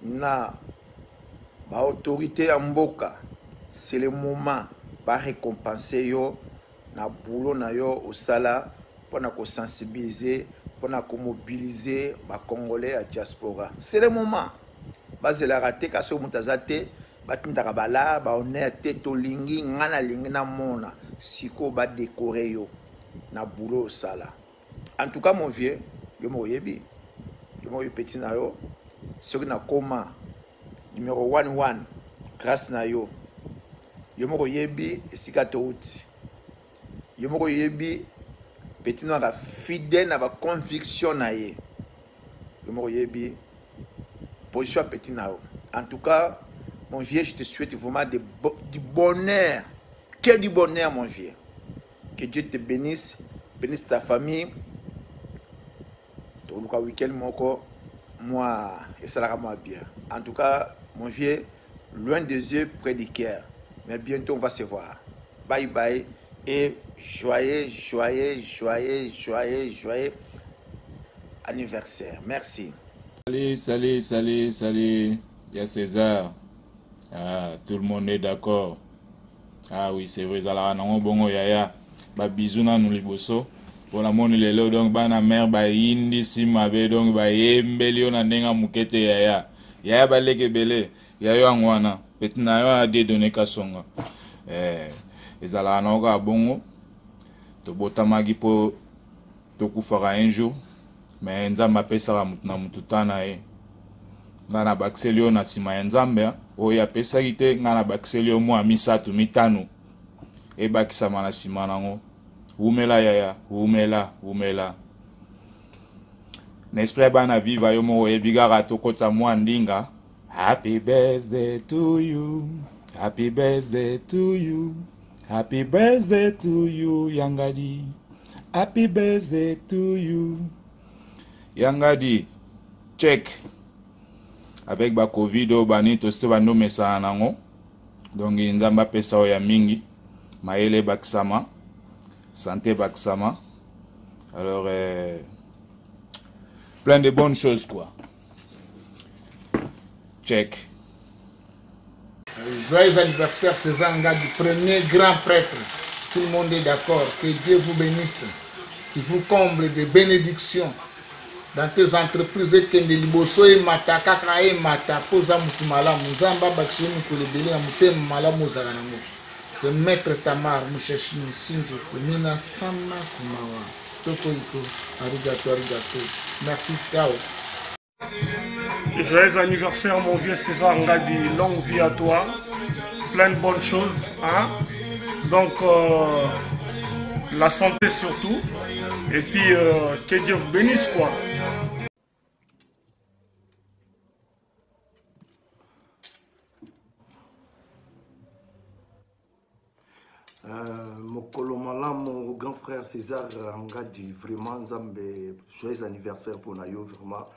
na ba autorité en Mboka, c'est le moment de récompenser yo na boulot na yo au sala pour na sensibiliser, pour na mobiliser ba Congolais à diaspora. C'est le moment. Base la raté ka so mutazate batindaka bala ba honnête to lingi ngana lingi na mona siko ba décorer yo na boulot au sala. En tout cas mon vieux, yo mo yebi. Yo mo petit na yo. Ce na koma numéro 11 grâce na yo. Yo mo yebi esika touti. Yo mo yebi petit na ka fidèle na ba conviction na ye. Yo mo yebi position petit na yo. En tout cas mon vieux, je te souhaite vraiment du bonheur. Que du bonheur, mon vieux. Que Dieu te bénisse, bénisse ta famille. Tout le week-end, moi, et ça va bien. En tout cas, mon vieux, loin des yeux, près du cœur. Mais bientôt, on va se voir. Bye bye. Et joyeux anniversaire. Merci. Salut. Il y a César. Ah, tout le monde est d'accord. Ah oui, c'est vrai, Zala non bongo yaya. Ba bisous na nous liboso. Pour la moni lelo donc ba na mère ba indi simabe donc ba yembeli na ndenga mukete yaya. Yaya ba leke belé. Yaya ngwana. Petina yo a de donner kasonga. Ezala na ga bongo. To botamagi po to kufara un jour. Mais nzamba pesa ba mutuna mututana ngana bakselio na sima ya Nzambe oya pesa ite ngana bakselio mwa misatu mitano e bakisama na sima nango umela yaya umela n'espère bana viva yo mo e bigara to kota mwa ndinga. Happy birthday to you, happy birthday to you, Happy birthday to you, Yangadi. Happy birthday to you. Yangadi, check. Avec ba Covid, bani tosto bando mesa nango. Donc nzamba pesa ya mingi. Maele baksama. Santé baksama. Alors, plein de bonnes choses, quoi. Check. Joyeux anniversaire César Ngadi, premier grand prêtre. Tout le monde est d'accord. Que Dieu vous bénisse. Qu'il vous comble de bénédictions dans tes entreprises. Et que Neliboso et Mata, Kaka et Mata, Posa Mutumala, Muzamba, Baksumi, Kulebele, Mutem, Malamu, Zaranamo. C'est Maître Tamar, Mouchachini, Sinjo, Mina, Sama, Kumawa. Toko Ito, Arigato, Arigato. Merci, ciao. Joyeux anniversaire mon vieux César Ngadi, longue vie à toi, plein de bonnes choses, hein? Donc la santé surtout, et puis que Dieu vous bénisse quoi. Mokolo Malam, mon grand frère César Ngadi, vraiment joyeux anniversaire pour Nayo, vraiment.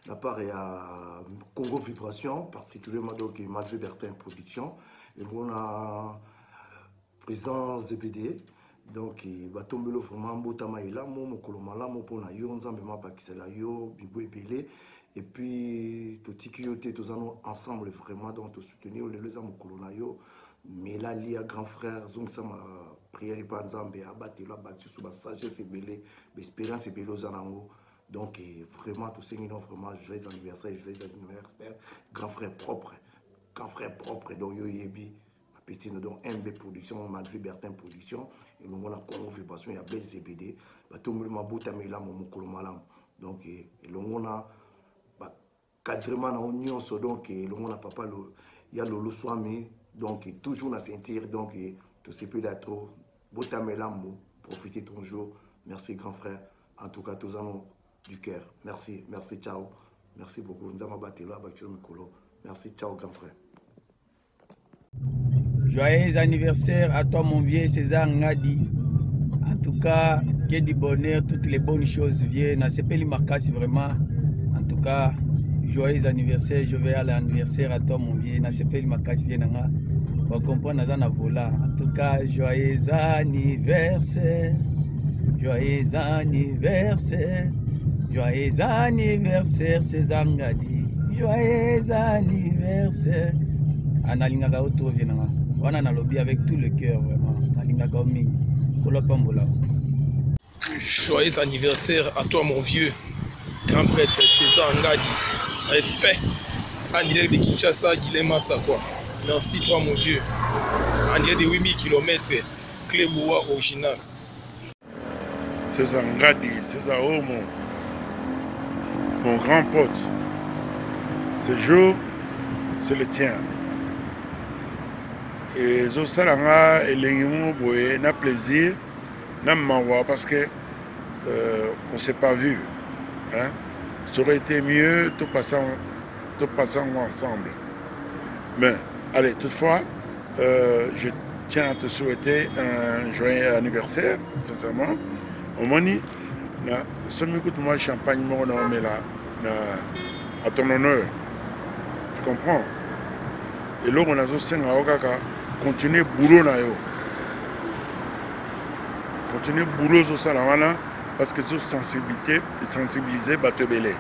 La part est à Congo Vibration, particulièrement donc Malvé Bertin Production. Et on a président ZBD. Donc, il va tomber le vraiment Mbotama et là, mon Kolomala, mon Ponayo, on s'en met pas qui c'est là, yo, Bibou et Belé. Et puis, tout Tikioté, tous ensemble vraiment, donc, tout soutenir les gens, mon Kolonayo. Mais là, il y a grand frère, Zong Sama, prière et pas Nzambé, abattu là, battu sous la sagesse et belé, l'espérance et belé aux anango. Donc, vraiment, tous ces gens, vraiment, joyeux anniversaire, grand frère propre, donc, yo yebi, petit, donc, MB Production, Malvé Bertin Production, et nous, on a Congo Vibration, il y a BZBD, tout le monde, Boutamela, mon Kolomalam. Donc, et on a, cadrement, on y a, donc, et on a papa, il y a le Swami, donc, toujours à sentir, donc, tout ce peu d'être, Boutamela, profitez ton jour, merci, grand frère, en tout cas, tous en du cœur. Merci, merci, ciao. Merci beaucoup. Merci, ciao, grand frère. Joyeux anniversaire à toi, mon vieux César Ngadi. En tout cas, que du bonheur, toutes les bonnes choses viennent. C'est pas marquage vraiment. En tout cas, joyeux anniversaire. Je vais à l'anniversaire à toi, mon vieux. C'est pas marquage viennent. On comprend dans volant. En tout cas, joyeux anniversaire. Joyeux anniversaire. Joyeux anniversaire, César Ngadi. Joyeux anniversaire. Analingaka otovenanga. Wana na lobby avec tout le cœur vraiment. Analingaka mingi. Kolo pambola. Joyeux anniversaire à toi mon vieux grand prêtre César Ngadi. Respect. En direct de Kinshasa, Guilema quoi. Merci toi mon vieux. En direct de 8000 km. Clébois original. César Ngadi, César Omo. Mon grand pote, ce jour, c'est le tien. Et je sais que n'a plaisir, n'a m'envoie parce que on ne s'est pas vu. Hein? Ça aurait été mieux tout passant ensemble. Mais allez, toutefois, je tiens à te souhaiter un joyeux anniversaire, sincèrement. Au moni. Si tu moi champagne, mais là, à ton honneur. Tu comprends? Et là, on a aussi continuer boulot. Continuer boulot sur ça, parce que tu sensibilité et sensibiliser, te belé.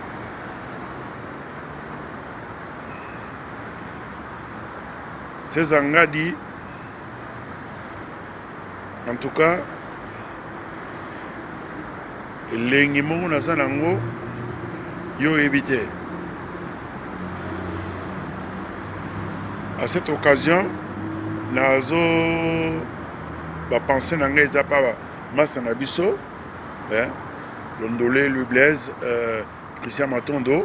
César Ngadi, en tout cas, lengi moko na sanango yo éviter. À cette occasion, nazo ba penser nanga ezapa masa na biso, hein, Londolé, Louis Blaise, Christian Matondo,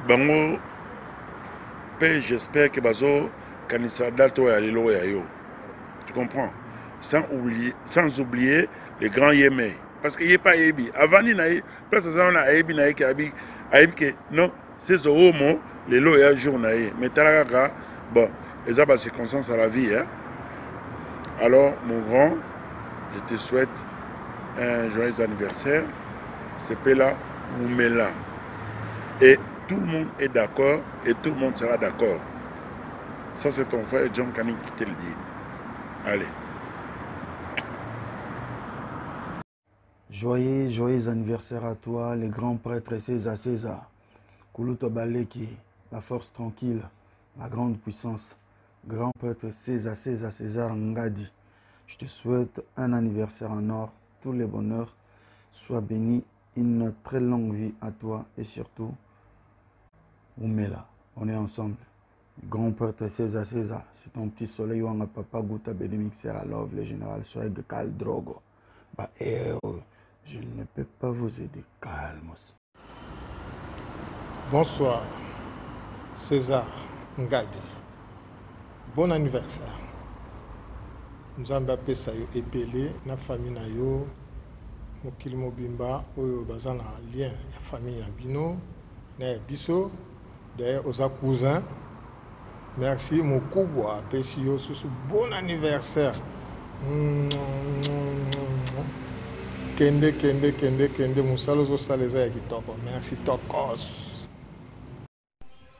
bango pe j'espère que bazo kanisa dato ya lelo ya yo. Tu comprends? Sans oublier le grand Yémé. Parce qu'il n'y a pas Yébi. Avant, il y a place à Yébi, que non, c'est homo, les lois et jour. Mais Taraka, bon, ils ont des circonstances à la vie. Hein? Alors, mon grand, je te souhaite un joyeux anniversaire. C'est Pela Moumela. Et tout le monde est d'accord et tout le monde sera d'accord. Ça, c'est ton frère John Canning qui te le dit. Allez. Joyeux anniversaire à toi, le grand prêtre César. Kuluto Baleki, la force tranquille, la grande puissance. Grand prêtre César Ngadi. Je te souhaite un anniversaire en or, tous les bonheurs. Sois béni, une très longue vie à toi et surtout, Oumela, on est ensemble. Grand prêtre César, c'est ton petit soleil, on a papa Gouta Bédémixer à Love, le général Soeg Kal Drogo. Je ne peux pas vous aider, calme. Bonsoir, César Ngadi. Bon anniversaire. Nzambe apesa yo ebele na famille na yo. Mokili mobimba oyo baza na lien ya famille na bino na ya biso. D'ailleurs, oza cousin. Merci mokubwa apesi yo susu bon anniversaire. Kende musalo zo saleza ya kitoko. Merci Tokos.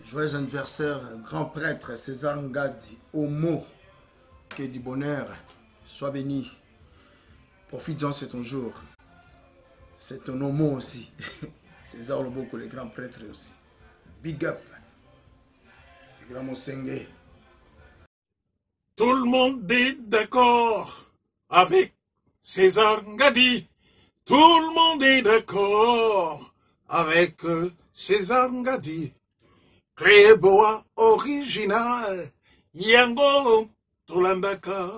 Joyeux anniversaire, grand prêtre César Ngadi, Homo, que du bonheur, sois béni. Profite-en, c'est ton jour. C'est ton homo aussi. César Loboko, le grand prêtre aussi. Big up. Le grand Mosenge. Tout le monde est d'accord avec César Ngadi. Tout le monde est d'accord avec César Ngadi. Cléboa original, Yango Tolandaka.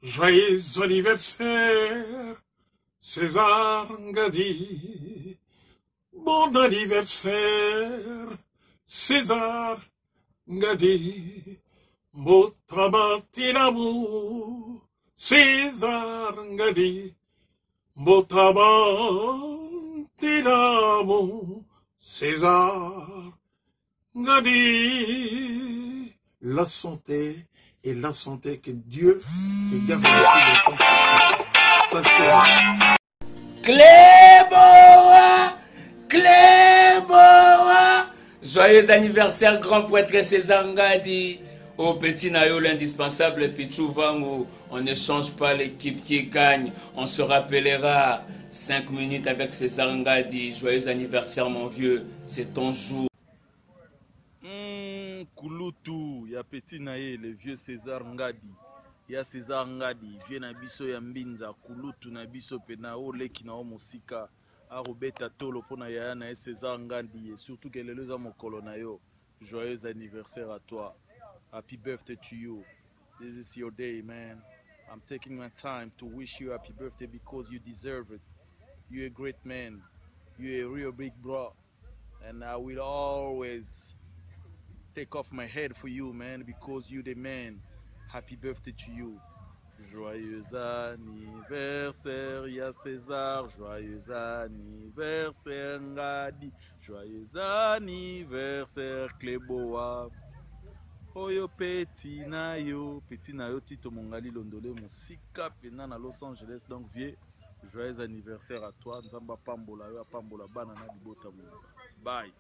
Joyeux anniversaire, César Ngadi. Bon anniversaire, César Ngadi. Motramatinamu, César Ngadi. Motramatinamu, César Ngadi. La santé et la santé, que Dieu te garde Cléboa. Joyeux anniversaire, grand prêtre César Ngadi. Au petit Nayo, l'indispensable Pichou Vango. On ne change pas l'équipe qui gagne. On se rappellera 5 minutes avec César Ngadi. Joyeux anniversaire, mon vieux. C'est ton jour. Kulutu, ya petit naye, le vieux César Ngadi. Ya César Ngadi, vieux nabiso ya mbinza. Kulutu nabiso pena oleki na omosika. Arobeta tolo pona ya na César Ngadi. Et surtout que le za mokolo na yo. Joyeux anniversaire à toi. Happy birthday to you. This is your day, man. I'm taking my time to wish you happy birthday because you deserve it. You're a great man. You're a real big bro. And I will always take off my head for you, man, because you're the man. Happy birthday to you. Joyeux anniversaire, ya César. Joyeux anniversaire, Ngadi. Joyeux anniversaire, Cléboa. Oyo petit nayo Tito Mongali Londolé Mosika pena na Los Angeles. Donc vieux, joyeux anniversaire à toi. Nzamba pambola yo pambola banana libota mo. Bye.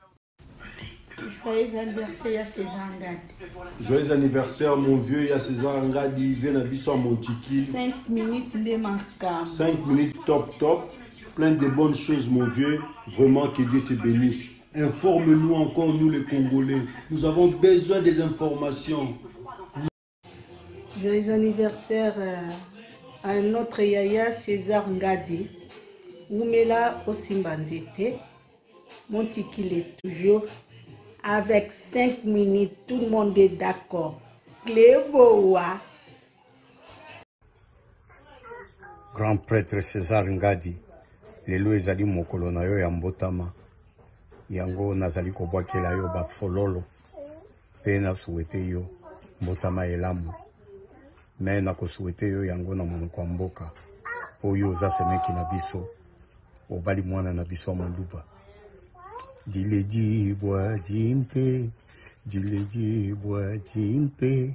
Joyeux anniversaire ya César Ngadi. Joyeux anniversaire mon vieux ya César Ngadi. Viens à Bisso Montikil. 5 minutes de manquant. 5 minutes top. Plein de bonnes choses mon vieux. Vraiment que Dieu te bénisse. Informe-nous encore, nous les Congolais. Nous avons besoin des informations. Joyeux anniversaire à notre Yaya César Ngadi. Oumela Osimbanzete. Montikil est toujours. Avec 5 minutes, tout le monde est d'accord. Cléboa. Grand prêtre César Ngadi. Lelo ezali mokolo na yo ya mbotama. Yango nazali kobwakela yo ba fololo. Pe na souhaite yo mbotama elamu. Me na ko souhaite yo yango na monoko mboka. Po yo za semeki na biso. Obali mwana na biso monduba. Dileji boa jimpe. Dileji boa jimpe.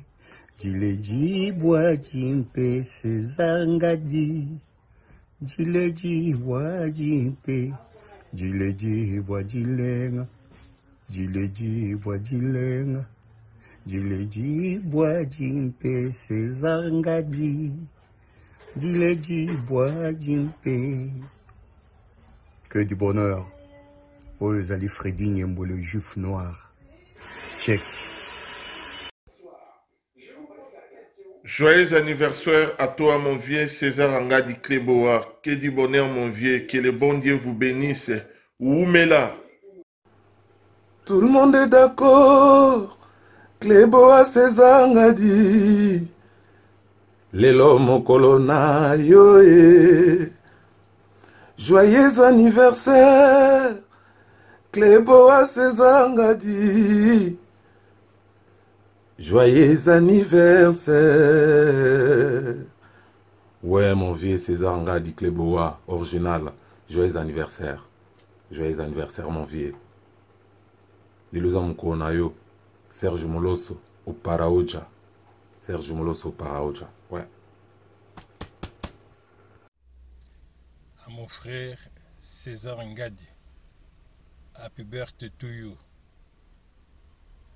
Jileji Boajimpe César Ngadi. Jileji Boajimpe. Jileji Boajilenga. Jileji Boajilenga. Jileji Boajimpe César Ngadi. Jileji Boajimpe. Que du bonheur. Oh, Zali Freddy Nyembo, le juif noir. Check. Joyeux anniversaire à toi, mon vieux César Ngadi Kleboa. Que du bonheur, mon vieux. Que le bon Dieu vous bénisse. Oumela. Tout le monde est d'accord. Kleboa César Ngadi. Lelo mokolo na yo e. Joyeux anniversaire. Kleboa César Ngadi. Joyeux anniversaire. Ouais, mon vieux César Ngadi Kleboa, original. Joyeux anniversaire. Joyeux anniversaire, mon vieux. Liluza Mukonayo, Serge Moloso, au Paraoja. Serge Moloso, au Paraoja. Ouais. À mon frère César Ngadi. Happy birthday to you.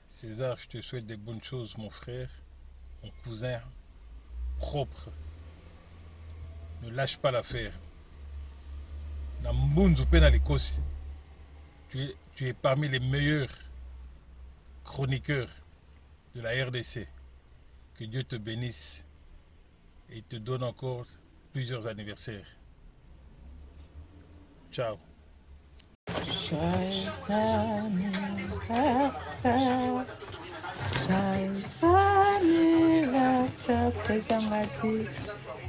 César, je te souhaite des bonnes choses, mon frère, mon cousin propre. Ne lâche pas l'affaire. Tu es parmi les meilleurs chroniqueurs de la RDC. Que Dieu te bénisse et te donne encore plusieurs anniversaires. Ciao. Joyeux anniversaire, joyeux anniversaire, César Ngadi.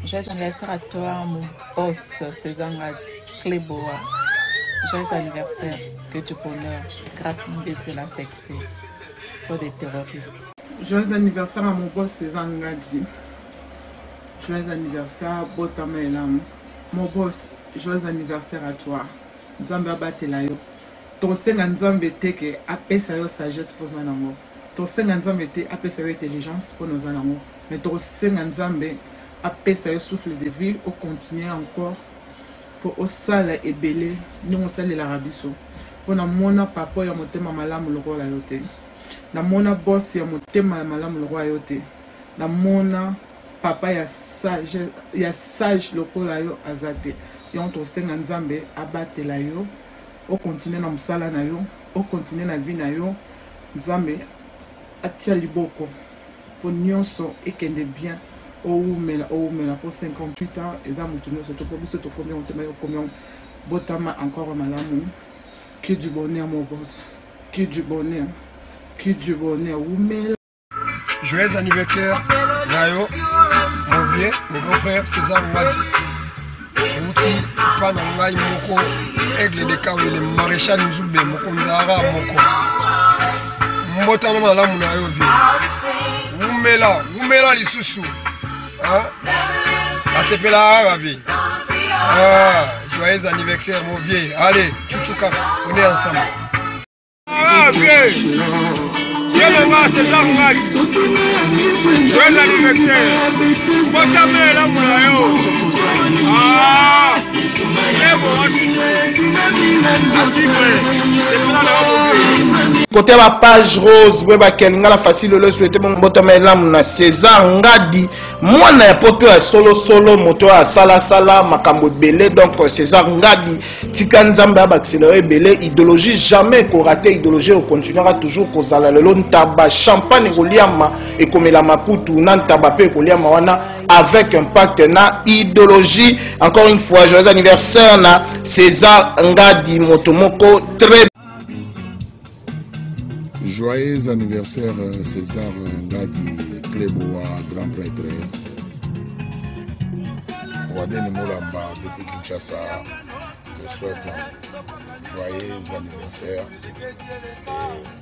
Joyeux anniversaire à toi, mon boss, César Ngadi, Kleboa. Joyeux anniversaire, que du bonheur, grâce à Dieu, la sexy, pour des terroristes. Joyeux anniversaire à mon boss, César Ngadi. Joyeux anniversaire, Botama Elam. Mon boss, joyeux anniversaire à toi. Nzambe abatela yo. Tosenga nzambe teke apesa yo sagesse pour zanango. Tosenga nzambe te apesa yo intelligence pour nos zanango. Mais tosenga nzambe apesa yo souffle de vie au continuer encore pour osala ebele nous osala la rabiso. Pour na mona papa ya motema malamu lokola yo te. Na mona boss ya motema malamu lokola yo te. Na mona papa ya sage lokola yo azate. Yon tosenga nzambe abatela yo o continue na musala na yo o continue na vie na yo nzambe atia liboko po nyonso ekende bien o umela pour 58 ans eza mutu nyonso tokobiso tokomi on tema yo komi botama encore malamu que du bonheur mon boss, que du bonheur umela. Joyeux anniversaire Nayo mon vieux mon grand frère César Ngadi. Outi pana ngai moko aigle de kawele maréchal Nzube moko nzara moko mbota na malamu na yo vi umela lisusu asepela ravi. Joyeux anniversaire mon vieux, allez chuchuka on est ensemble. Vieux Yelanga César Ngadi. Joyeux anniversaire mbota malamu na yo. Côté la page rose, la facile le souhaiter mon bottom na César Ngadi. Moi na poto ya solo moto ya sala makambo belé donc César Ngadi tika nzamba ba accélérer belé idéologie jamais ko rater idéologie on continuera toujours ko zala le ntaba champagne ko liama et komela makutu nantaba pe ko liama wana avec un partenaire idéologie. Encore une fois, joyeux anniversaire na César Ngadi Motomoko. Très joyeux anniversaire César Ngadi Kleboa, grand prêtre. Wadeni Moulamba depuis Kinshasa te souhaite joyeux anniversaire.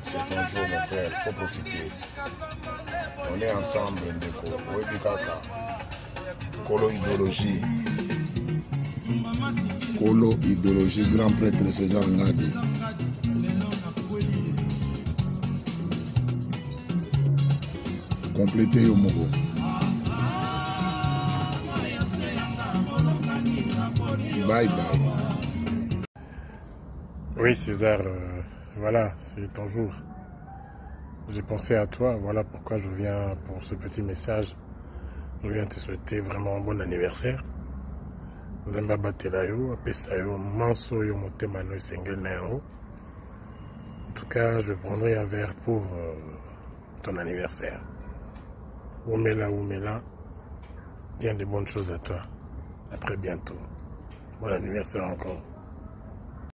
C'est ton jour mon frère, il faut profiter. On est ensemble Ndeko, Webikaka. Colo idéologie, grand prêtre César Ngadi. compléter yo moko. Bye bye. Oui César, voilà, c'est ton jour. J'ai pensé à toi, voilà pourquoi je viens pour ce petit message. Je viens te souhaiter vraiment un bon anniversaire. Nzambe abatela yo, apesa yo manso yo motema no esengeli na yango. En tout cas, je prendrai un verre pour ton anniversaire. Oumela, bien de bonnes choses à toi. À très bientôt. Bon anniversaire encore.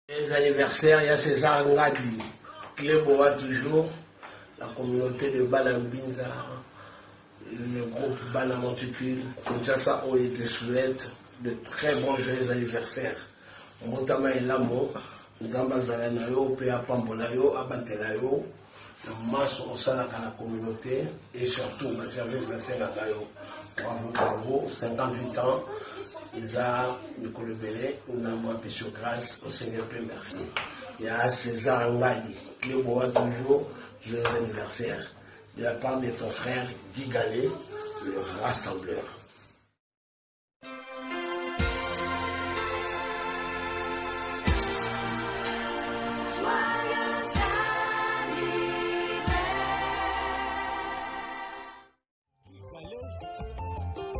Les anniversaires, il y a César Ngadi, Cléboa toujours, la communauté de Banambinza, le groupe Banamonticule, Kinshasa Oye te souhaite de très bons joyeux anniversaires. Motama et l'amour, Nzamba Zalanayo, Pea Pambolayo, Abatelayo, le masse au sein de la communauté et surtout le service de la Sénagayo. Bravo, 58 ans. Isa Nicole Belé, nous avons appelé sur grâce au Seigneur, merci. Il y a César Ngadi, qui est toujours joyeux anniversaire, de la part de ton frère Guy Gallet, le rassembleur.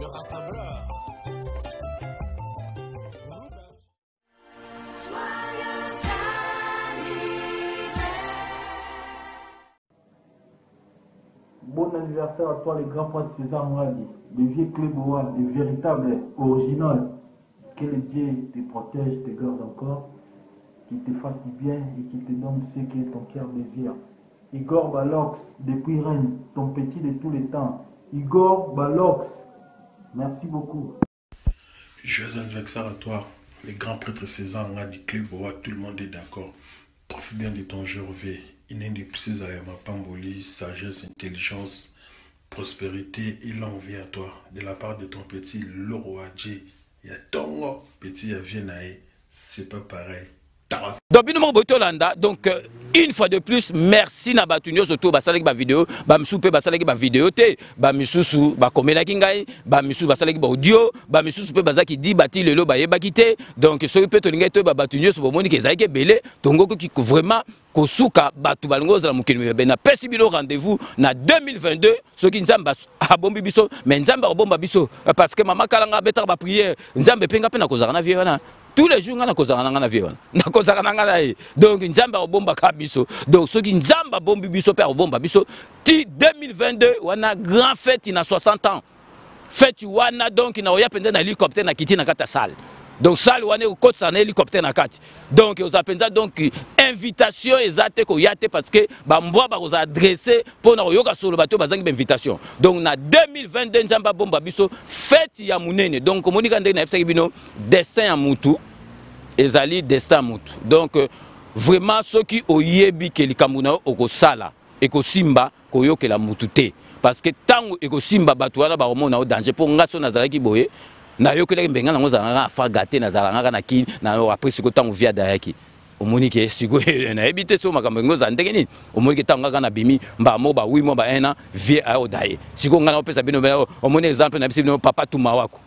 Le rassembleur. Bon anniversaire à toi, le grand prince César Ngadi, le vieux Cléboa, le véritable, original. Que le Dieu te protège, te garde encore, qu'il te fasse du bien et qu'il te donne ce que ton cœur désire. Igor Balox, depuis Rennes, ton petit de tous les temps. Igor Balox, merci beaucoup. Joyeux anniversaire à toi, le grand prêtre César Ngadi Cléboa, tout le monde est d'accord. Profite bien de ton jour V. Il n'est plus à la Mapamboli, sagesse, intelligence, prospérité et longue vie à toi. De la part de ton petit Loro Adji, il y a Tongo, petit à Viennae, c'est pas pareil. Donc, une fois de plus, merci na batunyo surtout basalaki ba vidéo, ba msupe basalaki ba vidéo te, ba misusu ba komelaki ngai, ba misusu basalaki ba audio, ba misusu pe bazaki di bati lelo ba yebaki te. Donc so pe to lingai to ba batunyo so bomoni ke zaike belé, tongo ki vraiment kosuka batu balingo za mukini be na pesi bilo rendez-vous na 2022 soki nzamba abombi biso, mais nzamba obomba biso parce que mama kalanga beta ba prière, nzambe penga pe na kozaka na vie wana. Tous les jours, on a causé na vie. Donc, Nzamba bomba kabiso. Donc, ceux qui Nzamba bombi biso père bomba biso. Ti 2022, on a grand fête, il a 60 ans. Fête wana donc il a pendant un hélicoptère na kiti na kata salle. Donc salle wana côte ça na hélicoptère na kati. Donc ils appellent donc invitation exacte ko yate parce que ba mboa ba ko adresser pour na yoka sur le bateau bazangi invitation. Donc na 2022 Nzamba bomba biso fête ya munene. Donc komunika ndenge na fête bino destin ya mutu ezali destin mutu. Donc vraiment ceux qui oyebi ke likamuna oko sala et ko simba ko yokela mutu te parce que tango eko simba batu wana ba omona o danger pour ngaso nazalaki boye na yokelaki mbenga nango zalanga afa gâté nazalanga na ki na après siko tango via dayaki omoni ke siko na ebite so makambo ngo za ndenge nini omoni ke tango ngaka na bimi mba mo ba 8 mois ba 1 an vie a odaye siko ngana opesa bino omoni exemple na bisi papa tuma wako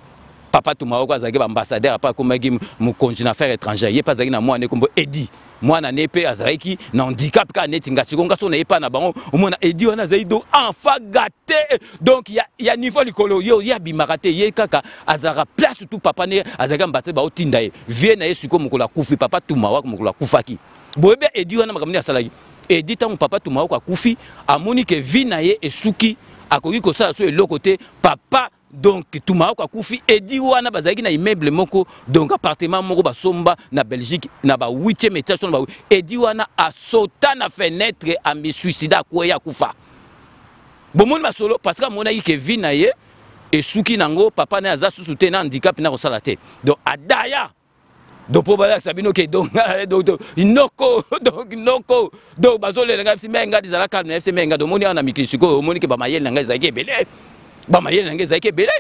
papa tumawako azaki ba ambassadeur apa komaki mu consul affaires étrangères ye pas azaki na mwana kombo Edi mwana nepe azaki na handicap ka neti ngasiko ngaso na epa na bango omona Edi wana azaki do enfant gâté donc ya niveau likolo yo ya bimarate ye kaka azaka place tout papa ne azaki ambassadeur ba otinda ye vie na yesu ko mukola kufi papa tumawako mukola kufaki boyebe Edi wana makamni asalaki Edi tango papa tumawako akufi amoni ke vie na ye esuki akoki ko sala so eloko te papa. Donc tout ma koufi Edi wana bazaki na immeuble moko donc appartement moko basomba na Belgique na ba 8e étage na ba Edi wana a sauta na fenêtre a me suicida ko ya kufa bomoni masolo parce que mona yi ke vina ye et suki nango papa na aza susute na handicap na kosala te donc adaya donc pour bala sabino ke donc inoko donc inoko donc bazole nga bisi menga dizala calme na bisi menga donc moni ana mikisiko moni ke ba mayel nga zaki belé ba mayel nga zaki belé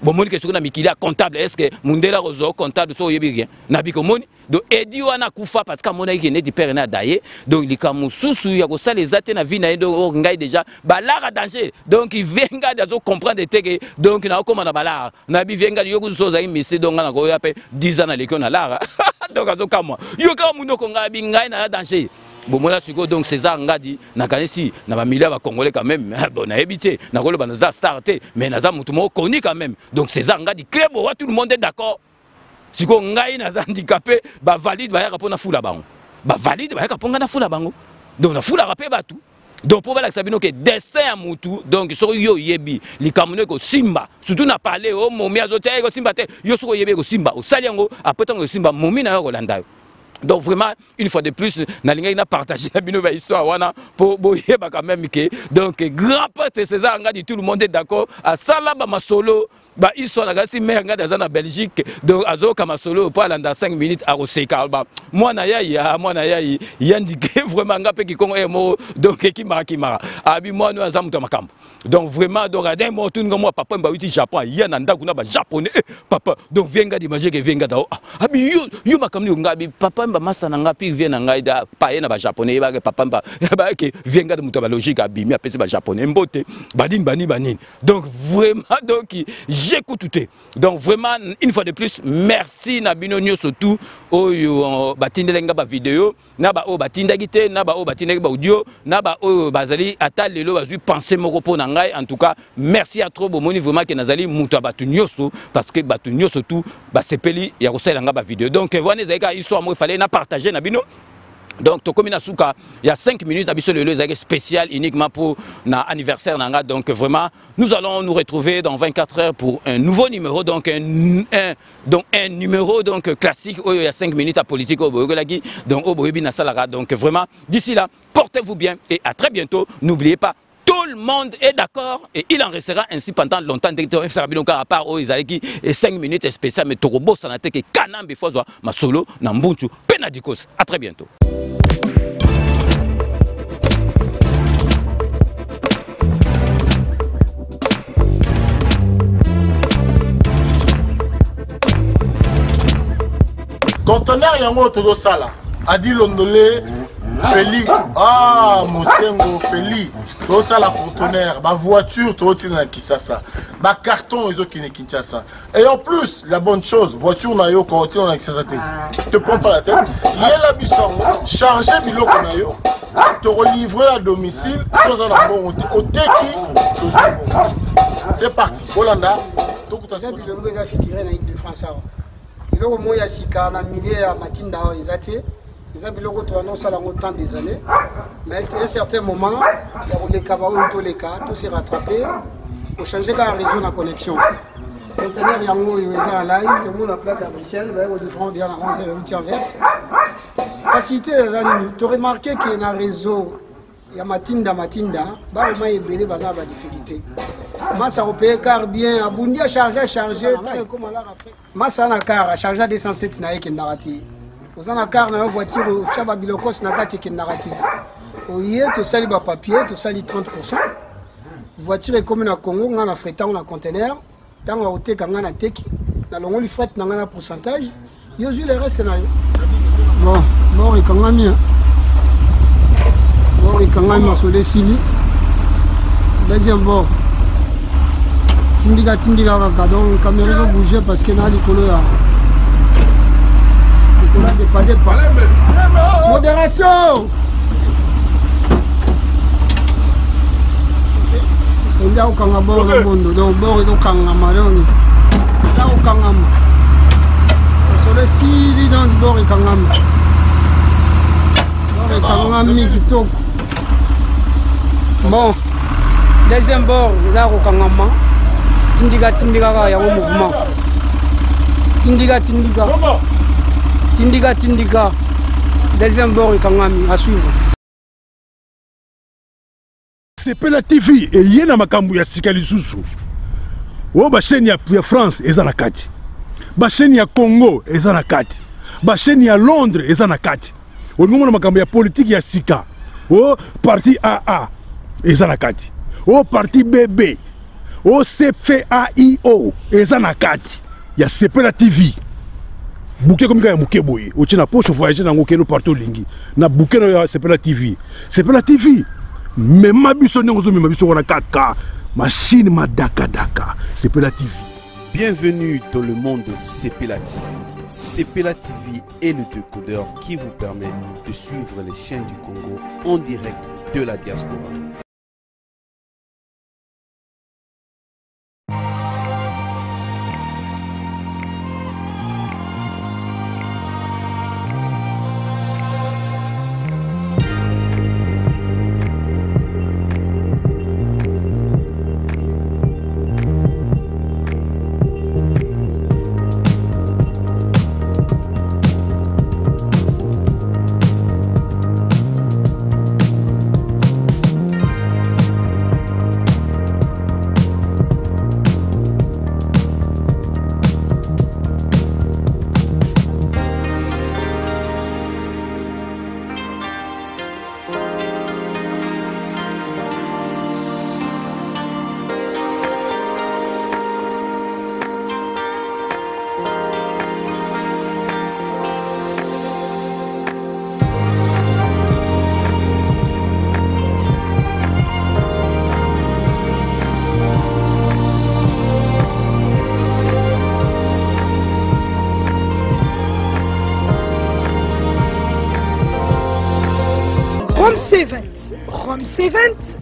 bon moni que na mikili comptable est-ce que mundela rozo comptable so yebi rien na biko moni donc edi wana kufa parce que mona yiki ne di père na daye donc likamu susu ya ko sala ezate na vie na donc ngai déjà balara danger donc il venga d'azo comprendre que donc na ko na balara na bi venga yoku so za imisi donc na ko yape 10 ans na lekon na lara donc azo kama yo ka mundo ko ngai bi ngai na danger. Bon, moi là, donc César Ngadi, na kanisi, na ba milliard ba congolais quand même, bon, na habité, na kolo ba na starté, mais na za mutumo connu quand même. Donc César Ngadi, Cléboa, tout le monde est d'accord. Si ko ngai na za handicapé, ba valide ba ya kapona fula bango. Ba valide ba ya kaponga na fula bango. Donc na fula rapé ba tout. Donc pour la sabino que destin à mutu, donc so yo yebi, li kamune ko simba, surtout na parler o momi azote ko simba te, yo so yebi ko simba, o saliango après tant ko simba momi na ko landa. Donc vraiment, une fois de plus, na partagé la histoire pour quand même que donc grand prêtre César Ngadi, tout le monde est d'accord. À Salaba Masolo, bah ils sont là, si mère Ngadi en Belgique, donc Azo Kamasolo, pas dans 5 minutes à Roseka. Moi na yayi, indiqué vraiment ngapé qui connaît mot donc qui mara. Abi moi nous azam tamakam. Donc vraiment donc d'un mot tout moi papa mba uti Japon, yananda kuna ba japonais papa. Donc venga d'imaginer que venga da. Abi you makamni ngabi papa mba masa na ngapi vient na ngai da paye na ba japonais ba papa mba ba ke venga de muto ba logique abimi apesi ba japonais mbote badim bani. Donc vraiment donc j'écoute tout. Donc vraiment une fois de plus merci na bino nyoso tout oyo batindelenga ba vidéo na ba o batindagite na ba o batindagi ba audio na ba o bazali ata lelo bazui penser moko po na ngai en tout cas merci à trop bomoni vraiment que nazali muto batu nyoso parce que batu nyoso tout ba sepeli ya kosala nga ba vidéo donc voilà ezaka histoire moi il fallait na partager na bino. Donc, Tokomina Souka, il y a 5 minutes, le spécial uniquement pour l'anniversaire Nanga. Donc, vraiment, nous allons nous retrouver dans 24 heures pour un nouveau numéro. Donc, un numéro donc, classique. Il y a 5 minutes à politique au Boyogolagi. Donc, au Boyobina Salara. Donc, vraiment, d'ici là, portez-vous bien et à très bientôt. N'oubliez pas. Tout le monde est d'accord et il en restera ainsi pendant longtemps. À part et 5 minutes spéciales, mais Torobo Sanateke, Kanambe Fozwa, Masolo, Nambunchu, Penadikos. À très bientôt. Conteneur yango todo sala adi londolé Feli Mosengo Feli todo sala conteneur ba voiture todo tina Kisasa ba carton ezo kine Kinshasa et en plus la bonne chose voiture na yo ko tina na Kisasa te prends pas la tête yela bisongo charger biloko na yo te relivrer à domicile sans un bon oteki c'est parti Holanda donc tu as bilongo za figuré na équipe de France. Biloko moya sika na milieu ya matinda o ezate eza biloko to annonce la longtemps des années mais à un certain moment il y a les kabao to les cas tout s'est rattrapé pour changer la réseau de connexion conteneur yango eza en live mon la plaque à Bruxelles va au différent de la 11 route inverse facilité tu remarqué que na réseau ya matinda ba le mai belé baza ba difficulté massa opé car bien abundi a charger comme à la Afrique massa na car a charger à 207 na yeke narati ozana car na voiture chaba bilokos na kati ke narati oye to sali ba papier to sali 30% voiture est comme na Congo na fretant na conteneur tant a oté kanga na teki na longo li fret na ngana pourcentage yo ju le reste na yo bon et kanga mia bon et kanga ma sur les sili deuxième bord tindiga kaka donc caméra ils ont bougé parce que na likolo ya likolo de pas modération il y a aucun bord dans le monde donc bord ils ont kangama donc il y a aucun kangama sur le sili donc bord et kangama bord et kangami kitoko bon deuxième bord il y a aucun kangama tindiga il y a un mouvement tindiga deuxième bord et kangami à suivre. C'est Pela TV et yena makambu ya sikali susu. O ba chaîne ya France eza na kati. Ba chaîne ya Congo eza na kati. Ba chaîne ya Londres eza na kati. O ngomona makambu ya politique ya sika. O parti AA eza na kati. O parti BB. OCFAIO eza na kati ya Sepela TV. Bouquet comme ya muke boye. O tina poche voyager na ngokeno partout lingi. Na bouquet na Sepela TV. Sepela TV. Même ma biso n'engozo même biso wana 4K. Machine ma daka. Sepela TV. Bienvenue dans le monde de Sepela TV. Sepela TV est le décodeur qui vous permet de suivre les chaînes du Congo en direct de la diaspora.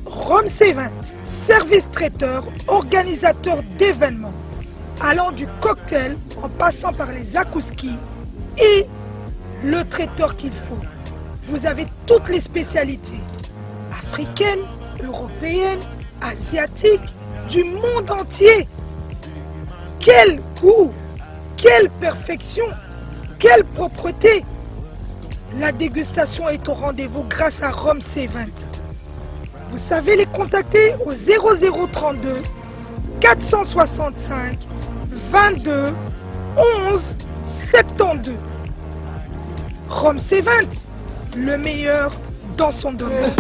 Rome C20, service traiteur, organisateur d'événements, allant du cocktail en passant par les akouski et le traiteur qu'il faut. Vous avez toutes les spécialités, africaines, européennes, asiatiques, du monde entier. Quel goût, quelle perfection, quelle propreté. La dégustation est au rendez-vous grâce à Rome C20. Vous savez les contacter au 0032 465 22 11 72. Rome C20, le meilleur dans son domaine.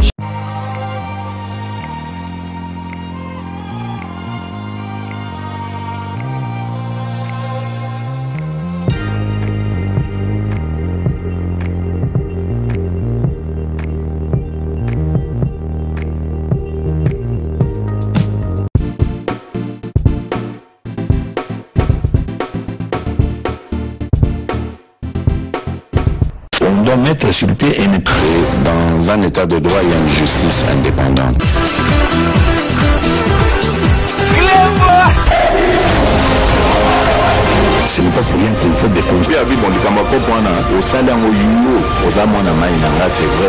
On doit mettre sur pied et dans un état de droit, il y a une justice indépendante. Ce n'est pas pour rien qu'il faut des conseils. C'est vrai,